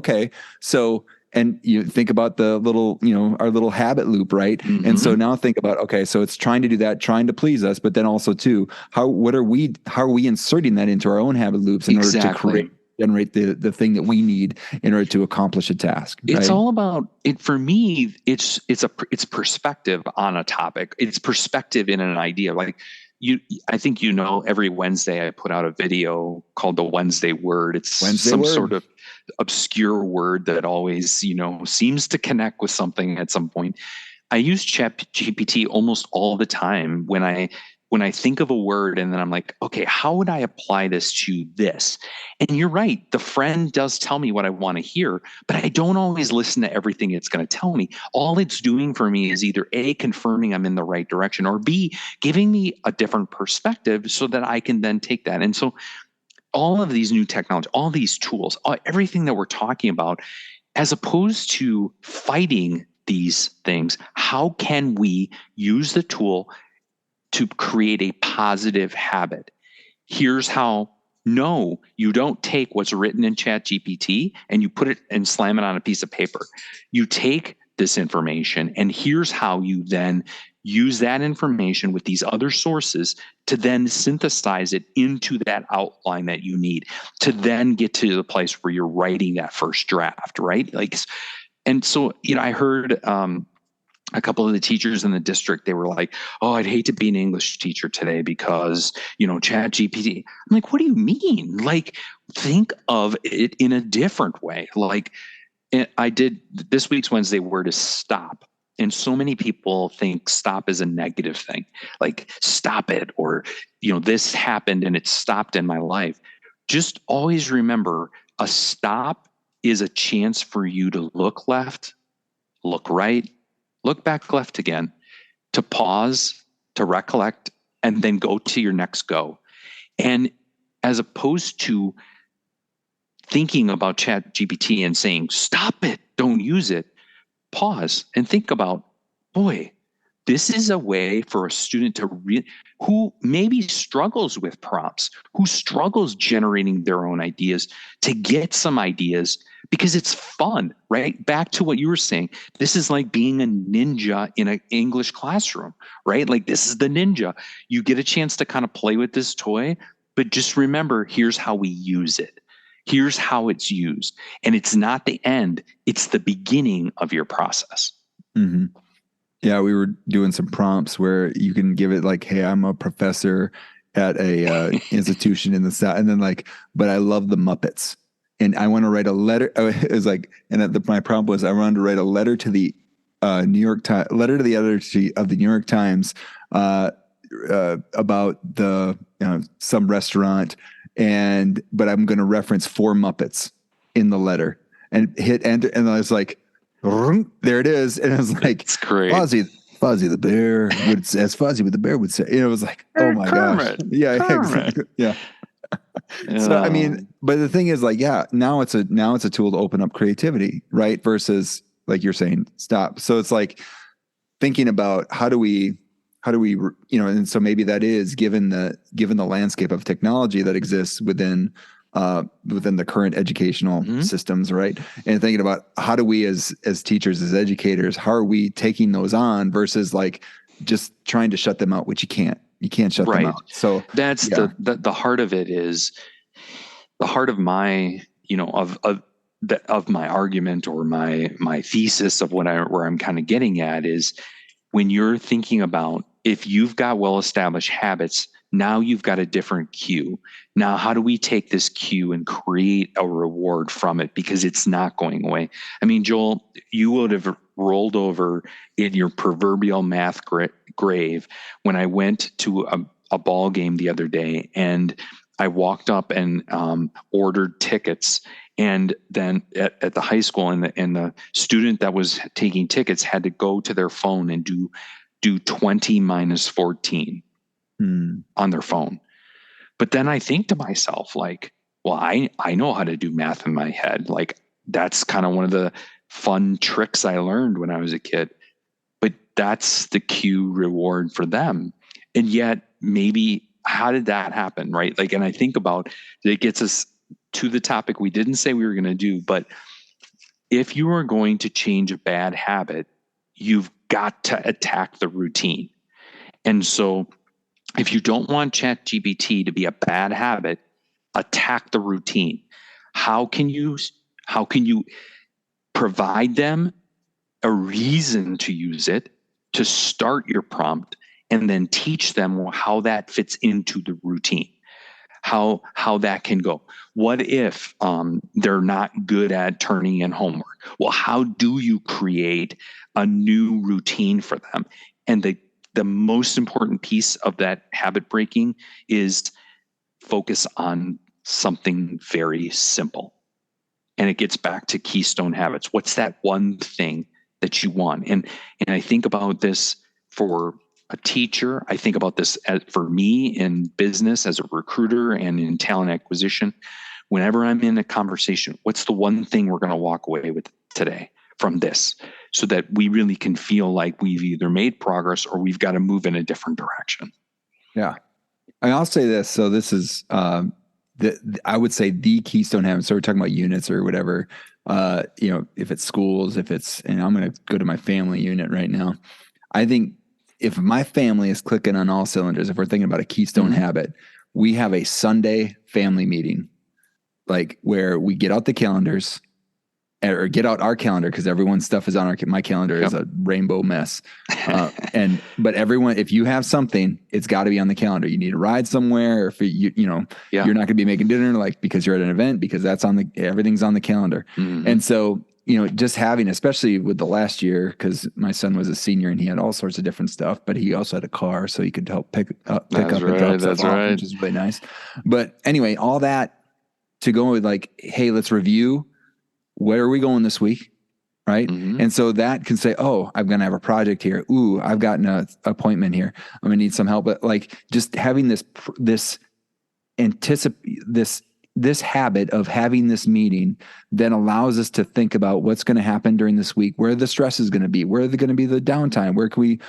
and you think about the little, our little habit loop, right? Mm-hmm. And so now think about, so it's trying to do that, trying to please us, but then also too, how are we inserting that into our own habit loops in order to generate the thing that we need in order to accomplish a task. Right? It's all about it. For me, it's perspective on a topic. It's perspective in an idea. I think every Wednesday I put out a video called the Wednesday Word. It's sort of obscure word that always, seems to connect with something at some point. I use ChatGPT almost all the time when I think of a word and then I'm like, okay, how would I apply this to this? And you're right. The friend does tell me what I want to hear, but I don't always listen to everything it's going to tell me. All it's doing for me is either A, confirming I'm in the right direction, or B, giving me a different perspective so that I can then take that. And so all of these new technology, all these tools, everything that we're talking about, as opposed to fighting these things, how can we use the tool to create a positive habit? Here's how. No, you don't take what's written in ChatGPT and you put it and slam it on a piece of paper. You take this information and here's how you then use that information with these other sources to then synthesize it into that outline that you need to then get to the place where you're writing that first draft, right? And so, I heard a couple of the teachers in the district, they were like, oh, I'd hate to be an English teacher today because, ChatGPT. I'm like, what do you mean? Think of it in a different way. I did this week's Wednesday Word is stop. And so many people think stop is a negative thing, stop it, or, this happened and it stopped in my life. Just always remember, a stop is a chance for you to look left, look right, look back left again, to pause, to recollect, and then go to your next go. And as opposed to thinking about Chat GPT and saying, stop it, don't use it, pause and think about, boy, this is a way for a student who maybe struggles with prompts, who struggles generating their own ideas, to get some ideas, because it's fun, right? Back to what you were saying. This is like being a ninja in an English classroom, right? Like, this is the ninja. You get a chance to kind of play with this toy, but just remember, here's how we use it. Here's how it's used. And it's not the end, it's the beginning of your process. Mm-hmm. Yeah, we were doing some prompts where you can give it like, hey, I'm a professor at a institution in the South. And then like, but I love the Muppets. And I want to write a letter. It was like, and my prompt was, I wanted to write a letter to the New York Times, letter to the editor of the New York Times about the some restaurant, but I'm going to reference 4 Muppets in the letter, and hit enter, and I was like, there it is, and I was like, it's great. Fozzie the bear would say, as Fozzie with the bear would say. It was like, oh my gosh, yeah, exactly. Yeah. So I mean, but the thing is, like, yeah, now it's a tool to open up creativity, right? Versus, like you're saying, stop. So it's like thinking about how do we, and so maybe that is given the landscape of technology that exists within the current educational systems, right? And thinking about how do we as teachers, as educators, how are we taking those on versus like just trying to shut them out, which you can't shut them out. So that's the heart of it, is the heart of my, of my argument, or my thesis of where I'm kind of getting at is, when you're thinking about, if you've got well-established habits, now you've got a different cue. Now, how do we take this cue and create a reward from it? Because it's not going away. I mean, Joel, you would have rolled over in your proverbial math grave when I went to a ball game the other day, and I walked up and ordered tickets. And then at the high school, and the student that was taking tickets had to go to their phone and do 20 minus 14 on their phone. But then I think to myself, like, well, I know how to do math in my head. Like, that's kind of one of the fun tricks I learned when I was a kid. But that's the cue reward for them. And yet, maybe, how did that happen, right? Like, and I think about, it gets us to the topic we didn't say we were going to do, but if you are going to change a bad habit, you've got to attack the routine. And so if you don't want ChatGPT to be a bad habit, attack the routine. How can you provide them a reason to use it, to start your prompt, and then teach them how that fits into the routine, how that can go? What if they're not good at turning in homework? Well, how do you create a new routine for them? And the most important piece of that habit breaking is focus on something very simple. And it gets back to keystone habits. What's that one thing that you want? And I think about this for a teacher. I think about this for me in business as a recruiter and in talent acquisition. Whenever I'm in a conversation, what's the one thing we're going to walk away with today from this, so that we really can feel like we've either made progress or we've got to move in a different direction? Yeah. And I'll say this. So this is, I would say the keystone habit. So we're talking about units or whatever, if it's schools, and I'm going to go to my family unit right now. I think if my family is clicking on all cylinders, if we're thinking about a keystone habit, we have a Sunday family meeting, like where we get out the calendars, or get out our calendar, because everyone's stuff is on my calendar is a rainbow mess. But everyone, if you have something, it's got to be on the calendar. You need to ride somewhere, or if you're not going to be making dinner, like, because you're at an event, because that's everything's on the calendar. And so, just having, especially with the last year, because my son was a senior and he had all sorts of different stuff, but he also had a car, so he could help pick up and drop stuff off, which is really nice. But anyway, all that to go with, like, hey, let's review. Where are we going this week? Right. And so that can say, oh, I'm going to have a project here. Ooh, I've gotten an appointment here. I'm going to need some help. But like, just having this this habit of having this meeting then allows us to think about what's going to happen during this week, where the stress is going to be, where are going to be the downtime, where can we,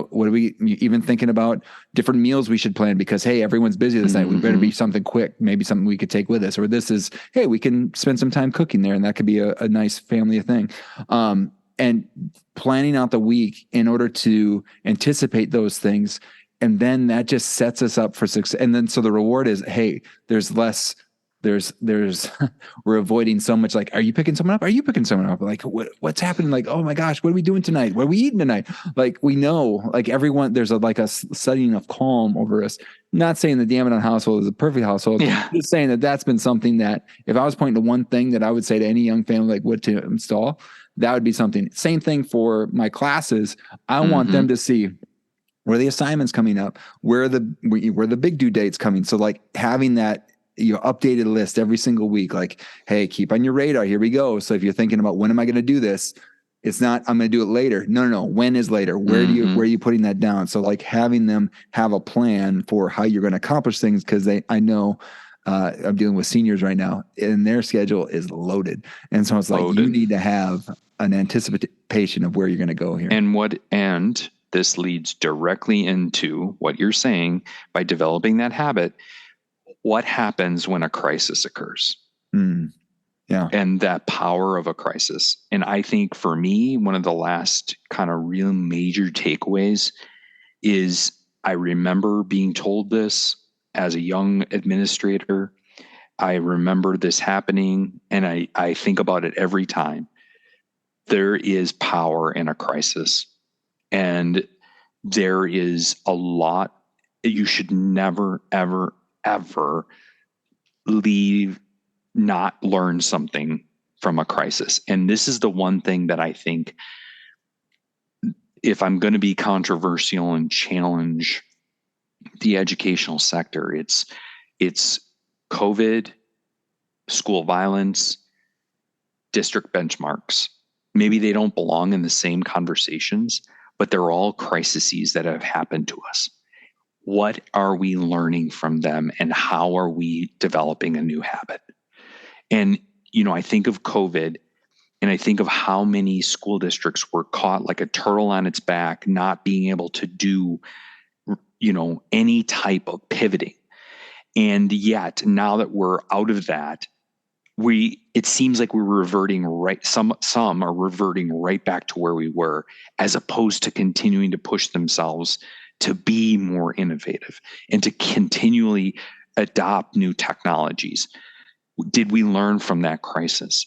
what are we even thinking about different meals we should plan because, hey, everyone's busy this night. We better be something quick, maybe something we could take with us, or this is, hey, we can spend some time cooking there. And that could be a nice family thing. And planning out the week in order to anticipate those things. And then that just sets us up for success. And then, so the reward is, hey, there's less, we're avoiding so much. Like, are you picking someone up? Are you picking someone up? Like, what's happening? Like, oh my gosh, what are we doing tonight? What are we eating tonight? Like, we know, like everyone, there's a setting of calm over us. Not saying the Dammit on household is a perfect household. Yeah. Just saying that's been something that if I was pointing to one thing that I would say to any young family, like what to install, that would be something. Same thing for my classes. I want them to see where the assignments coming up, where the big due dates coming. So like having that, updated list every single week, like, hey, keep on your radar. Here we go. So if you're thinking about when am I going to do this, it's not, I'm going to do it later. No. When is later? Where are you putting that down? So like having them have a plan for how you're going to accomplish things. Cause I know, I'm dealing with seniors right now and their schedule is loaded. And so it's like, you need to have an anticipation of where you're going to go here. And this leads directly into what you're saying by developing that habit. What happens when a crisis occurs? Yeah. And that power of a crisis. And I think for me, one of the last kind of real major takeaways is I remember being told this as a young administrator. I remember this happening, and I think about it every time. There is power in a crisis, and there is a lot. You should never, ever, ever not learn something from a crisis. And this is the one thing that I think, if I'm going to be controversial and challenge the educational sector, it's COVID, school violence, district benchmarks. Maybe they don't belong in the same conversations, but they're all crises that have happened to us. What are we learning from them, and how are we developing a new habit? And, I think of COVID, and I think of how many school districts were caught like a turtle on its back, not being able to do, any type of pivoting. And yet, now that we're out of that, it seems like we're reverting some are reverting right back to where we were, as opposed to continuing to push themselves to be more innovative and to continually adopt new technologies. Did we learn from that crisis?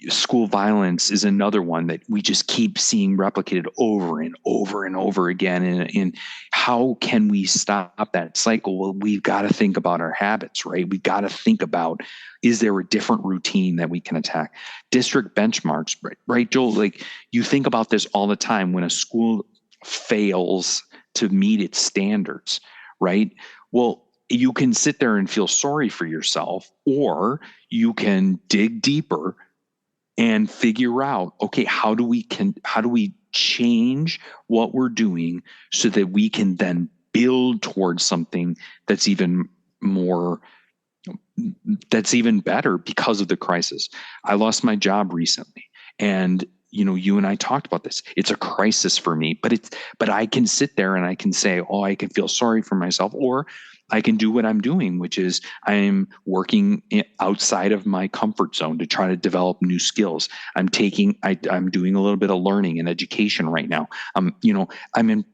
School violence is another one that we just keep seeing replicated over and over and over again. And how can we stop that cycle? Well, we've got to think about our habits, right? We've got to think about, is there a different routine that we can attack? District benchmarks, right, Joel? Like, you think about this all the time when a school fails to meet its standards, right? Well, you can sit there and feel sorry for yourself, or you can dig deeper and figure out, okay, how do we change what we're doing so that we can then build towards something that's even better because of the crisis. I lost my job recently, and you and I talked about this. It's a crisis for me, but I can sit there and I can say, oh, I can feel sorry for myself, or I can do what I'm doing, which is I'm working outside of my comfort zone to try to develop new skills. I'm doing a little bit of learning and education right now. I'm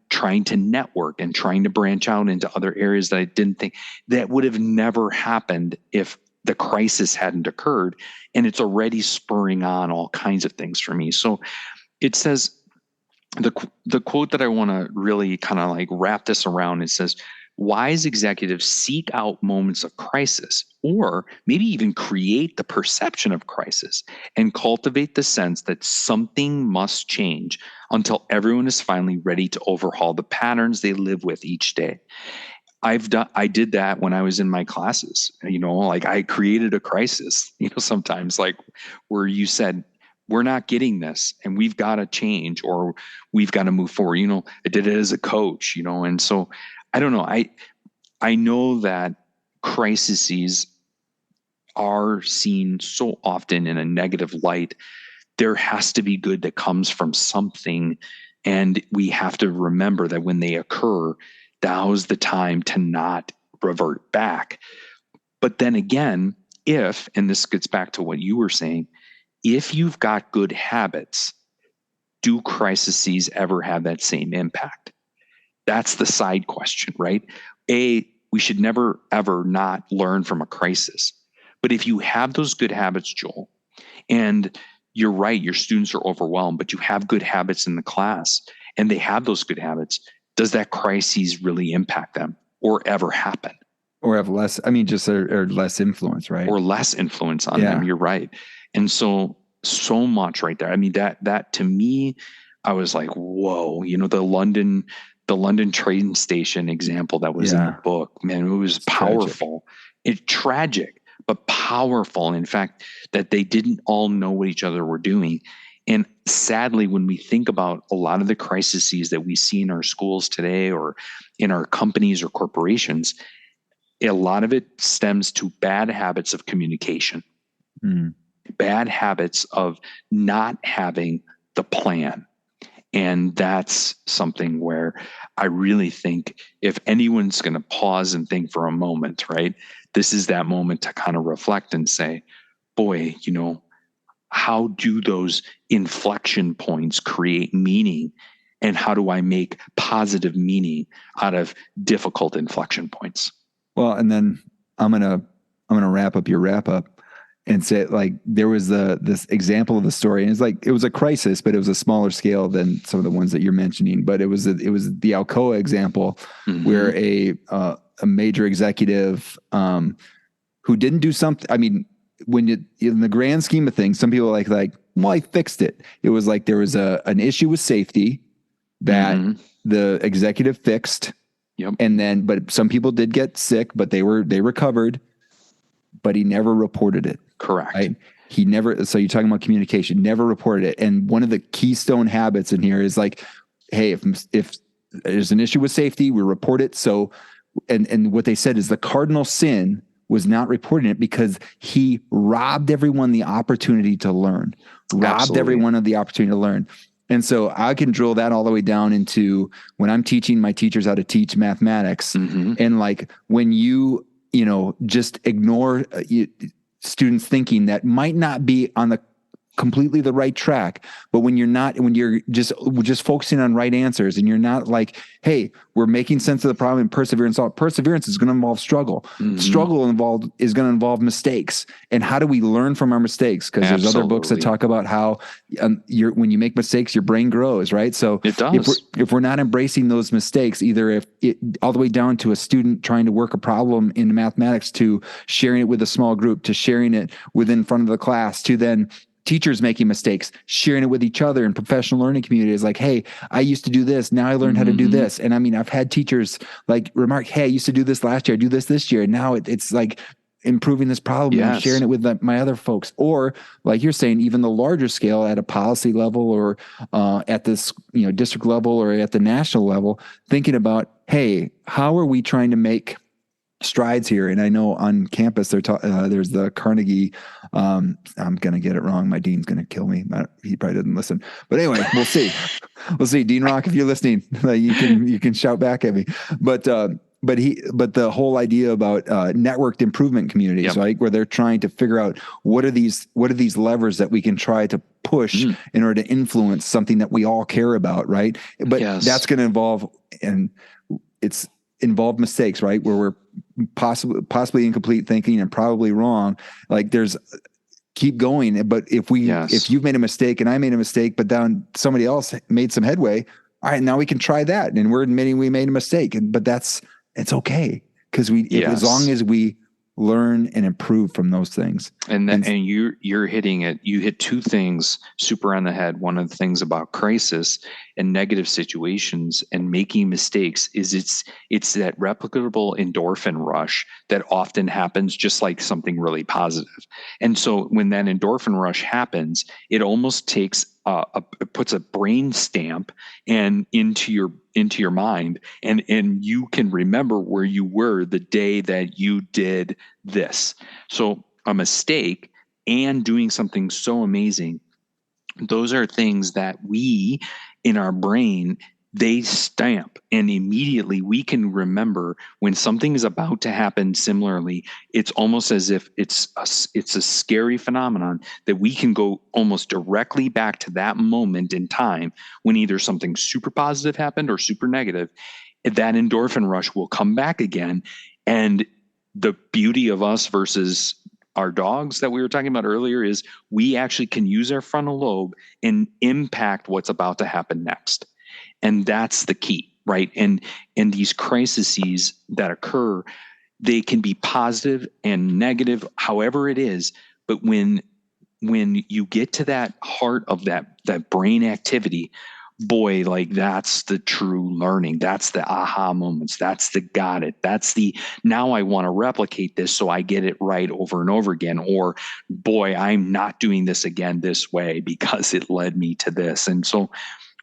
trying to network and trying to branch out into other areas that I didn't think that would have never happened if the crisis hadn't occurred. And it's already spurring on all kinds of things for me. So it says, the quote that I want to really kind of like wrap this around, it says, wise executives seek out moments of crisis, or maybe even create the perception of crisis, and cultivate the sense that something must change until everyone is finally ready to overhaul the patterns they live with each day. I did that when I was in my classes, like I created a crisis, sometimes, like where you said, we're not getting this and we've got to change, or we've got to move forward. I did it as a coach, and so I don't know. I know that crises are seen so often in a negative light, there has to be good that comes from something. And we have to remember that when they occur, now's the time to not revert back. But then again, and this gets back to what you were saying, if you've got good habits, do crises ever have that same impact? That's the side question, right? We should never, ever not learn from a crisis. But if you have those good habits, Joel, and you're right, your students are overwhelmed, but you have good habits in the class and they have those good habits, does that crisis really impact them or ever happen? Or have less, or less influence, right? Or less influence on them. You're right. And so much right there. I mean, that to me, I was like, whoa, the London train station example that was in the book, man, it was powerful. It's tragic, but powerful. In fact, that they didn't all know what each other were doing. And sadly, when we think about a lot of the crises that we see in our schools today or in our companies or corporations, a lot of it stems to bad habits of communication, bad habits of not having the plan. And that's something where I really think if anyone's going to pause and think for a moment, right, this is that moment to kind of reflect and say, boy, how do those inflection points create meaning? And how do I make positive meaning out of difficult inflection points? Well, and then I'm gonna wrap up your wrap up and say, like, there was this example of the story, and it was a crisis, but it was a smaller scale than some of the ones that you're mentioning. But it was the Alcoa example, where a major executive who didn't do something. I mean, in the grand scheme of things, some people are like, well, I fixed it. It was like there was an issue with safety that the executive fixed. Yep. But some people did get sick, but they recovered, but he never reported it. Correct. Right? He never, so you're talking about communication, never reported it. And one of the keystone habits in here is like, hey, if there's an issue with safety, we report it. So, and what they said is the cardinal sin was not reporting it because he robbed everyone the opportunity to learn, everyone of the opportunity to learn. And so I can drill that all the way down into when I'm teaching my teachers how to teach mathematics. And like when you just ignore students thinking that might not be on the completely the right track, but when you're just focusing on right answers and you're not like, hey, we're making sense of the problem and perseverance is going to involve struggle. Struggle is going to involve mistakes. And how do we learn from our mistakes? Because there's other books that talk about how when you make mistakes, your brain grows, right? So it does. If we're not embracing those mistakes, either all the way down to a student trying to work a problem in mathematics, to sharing it with a small group, to sharing it within front of the class, to then teachers making mistakes, sharing it with each other in professional learning communities. Like, hey, I used to do this. Now I learned how to do this. And I mean, I've had teachers like remark, hey, I used to do this last year. I do this year. And now it's like improving this problem and sharing it with my other folks. Or like you're saying, even the larger scale at a policy level or at this district level or at the national level, thinking about, hey, how are we trying to make strides here? And I know on campus there's the Carnegie. I'm gonna get it wrong. My dean's gonna kill me. He probably doesn't listen. But anyway, we'll see. Dean Rock, if you're listening, you can shout back at me. But the whole idea about networked improvement communities, right, where they're trying to figure out what are these levers that we can try to push in order to influence something that we all care about, right? But that's going to involve, and it's involved mistakes, right, where we're possibly incomplete thinking and probably wrong. Like keep going. But if you've made a mistake and I made a mistake, but then somebody else made some headway, all right, now we can try that. And we're admitting we made a mistake, but it's okay. Because as long as we learn and improve from those things. And you're hitting it. You hit two things super on the head. One of the things about crisis and negative situations and making mistakes is it's that replicable endorphin rush that often happens just like something really positive. And so when that endorphin rush happens, it almost takes it puts a brain stamp into your mind, and you can remember where you were the day that you did this. So a mistake and doing something so amazing, those are things that we in our brain, they stamp, and immediately we can remember when something is about to happen similarly. It's almost as if it's a scary phenomenon that we can go almost directly back to that moment in time when either something super positive happened or super negative. That endorphin rush will come back again. And the beauty of us versus our dogs that we were talking about earlier is we actually can use our frontal lobe and impact what's about to happen next. And that's the key, right? And these crises that occur, they can be positive and negative, however it is. But when you get to that heart of that brain activity, boy, like that's the true learning. That's the aha moments. That's the got it. That's the now I want to replicate this so I get it right over and over again. Or boy, I'm not doing this again this way because it led me to this. And so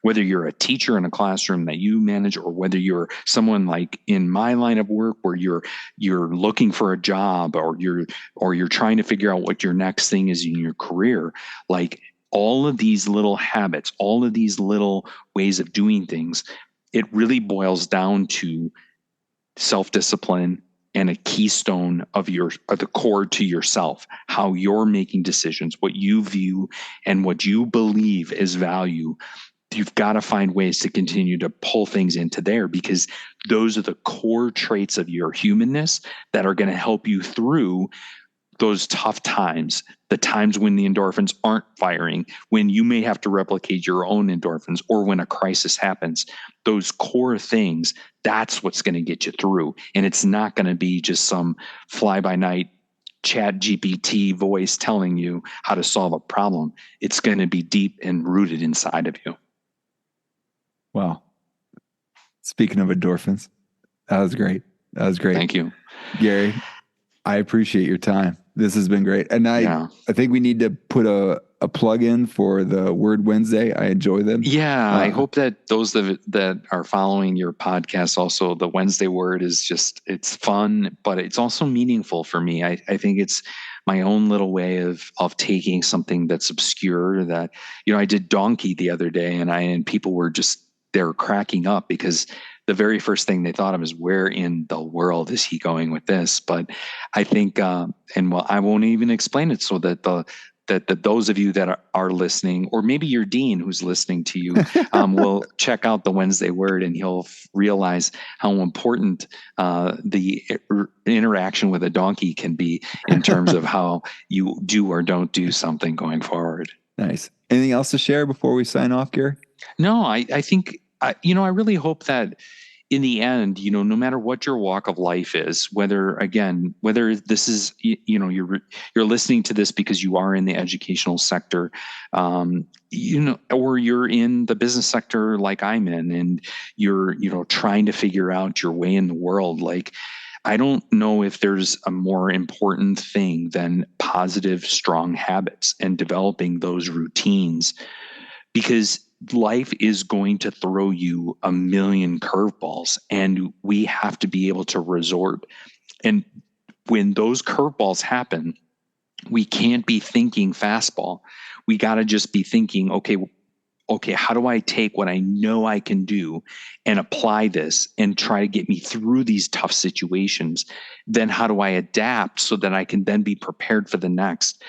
whether you're a teacher in a classroom that you manage, or whether you're someone like in my line of work where you're looking for a job, or you're trying to figure out what your next thing is in your career, like all of these little habits, all of these little ways of doing things, it really boils down to self-discipline and a keystone of the core to yourself, how you're making decisions, what you view and what you believe is value. You've got to find ways to continue to pull things into there, because those are the core traits of your humanness that are going to help you through those tough times, the times when the endorphins aren't firing, when you may have to replicate your own endorphins, or when a crisis happens. Those core things, that's what's going to get you through. And it's not going to be just some fly-by-night Chat GPT voice telling you how to solve a problem. It's going to be deep and rooted inside of you. Wow. Speaking of endorphins, that was great. Thank you, Gary. I appreciate your time. This has been great. And I think we need to put a plug in for the Word Wednesday. I enjoy them. Yeah. I hope that those that are following your podcast, also the Wednesday Word is just, it's fun, but it's also meaningful for me. I think it's my own little way of taking something that's obscure that, I did donkey the other day, and people were they're cracking up because the very first thing they thought of is, where in the world is he going with this? But I think, I won't even explain it, so that that those of you that are listening, or maybe your dean who's listening to you, will check out the Wednesday Word, and he'll realize how important the interaction with a donkey can be in terms of how you do or don't do something going forward. Nice. Anything else to share before we sign off, Gary? No, I think, I really hope that in the end, no matter what your walk of life is, whether this is, you're listening to this because you are in the educational sector, or you're in the business sector like I'm in, and you're, trying to figure out your way in the world. Like, I don't know if there's a more important thing than positive, strong habits and developing those routines, because life is going to throw you a million curveballs, and we have to be able to resort. And when those curveballs happen, we can't be thinking fastball. We got to just be thinking, okay, how do I take what I know I can do and apply this and try to get me through these tough situations? Then how do I adapt so that I can then be prepared for the next?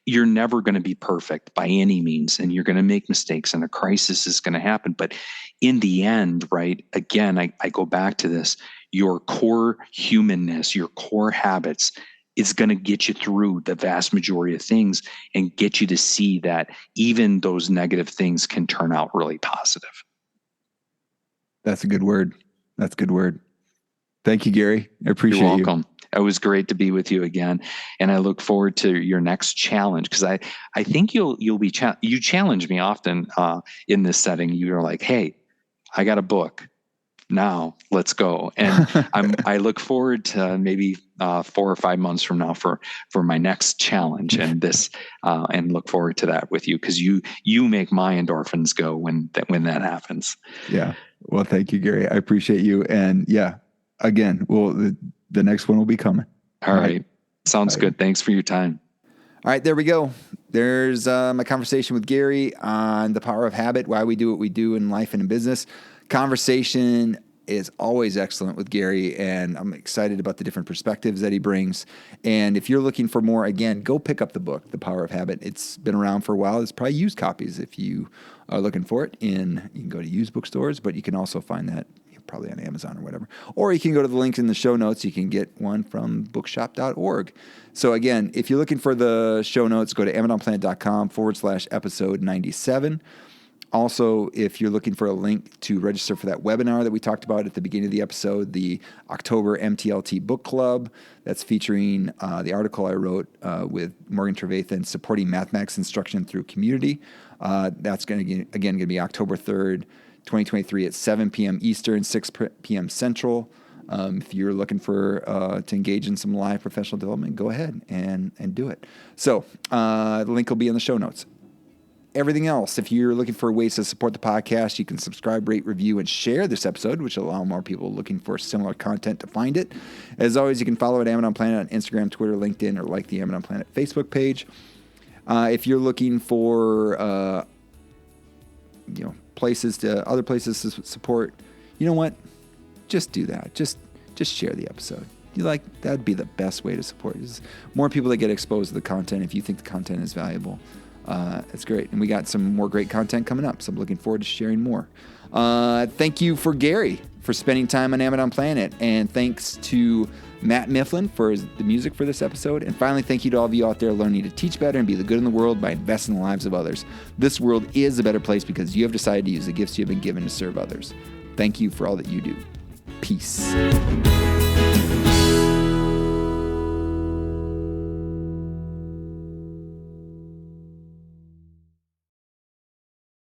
You're never going to be perfect by any means, and you're going to make mistakes, and a crisis is going to happen. But in the end, right, again, I go back to this, your core humanness, your core habits is going to get you through the vast majority of things and get you to see that even those negative things can turn out really positive. That's a good word. Thank you, Gary. I appreciate you. You're welcome. It was great to be with you again, and I look forward to your next challenge, because I think you'll be you challenge me often in this setting. You're like, hey, I got a book. Now let's go. And I look forward to maybe 4 or 5 months from now for my next challenge, and and look forward to that with you, because you make my endorphins go when that happens. Yeah. Well, thank you, Gary. I appreciate you. And yeah, again, the next one will be coming. All right. Sounds good. Thanks for your time. All right, there we go. There's my conversation with Gary on the power of habit, why we do what we do in life and in business. Conversation is always excellent with Gary, and I'm excited about the different perspectives that he brings. And if you're looking for more, again, go pick up the book, The Power of Habit. It's been around for a while. There's probably used copies if you are looking for it. You can go to used bookstores, but you can also find that probably on Amazon or whatever. Or you can go to the link in the show notes. You can get one from bookshop.org. So again, if you're looking for the show notes, go to amazonplanet.com/episode 97. Also, if you're looking for a link to register for that webinar that we talked about at the beginning of the episode, the October MTLT Book Club, that's featuring the article I wrote with Morgan Trevathan, Supporting Mathematics Instruction Through Community. That's going to be October 3rd, 2023 at 7 p.m. Eastern, 6 p.m. Central. If you're looking for to engage in some live professional development, go ahead and do it. So the link will be in the show notes. Everything else, if you're looking for ways to support the podcast, you can subscribe, rate, review, and share this episode, which will allow more people looking for similar content to find it. As always, you can follow at Amazon Planet on Instagram, Twitter, LinkedIn, or like the Amazon Planet Facebook page. If you're looking for other places to support, you know what? Just do that. Just share the episode. That'd be the best way to support. Is more people that get exposed to the content. If you think the content is valuable, it's great. And we got some more great content coming up, so I'm looking forward to sharing more. Thank you for Gary for spending time on Amazon Planet, and thanks to Matt Mifflin for the music for this episode. And finally, thank you to all of you out there learning to teach better and be the good in the world by investing in the lives of others. This world is a better place because you have decided to use the gifts you have been given to serve others. Thank you for all that you do. Peace.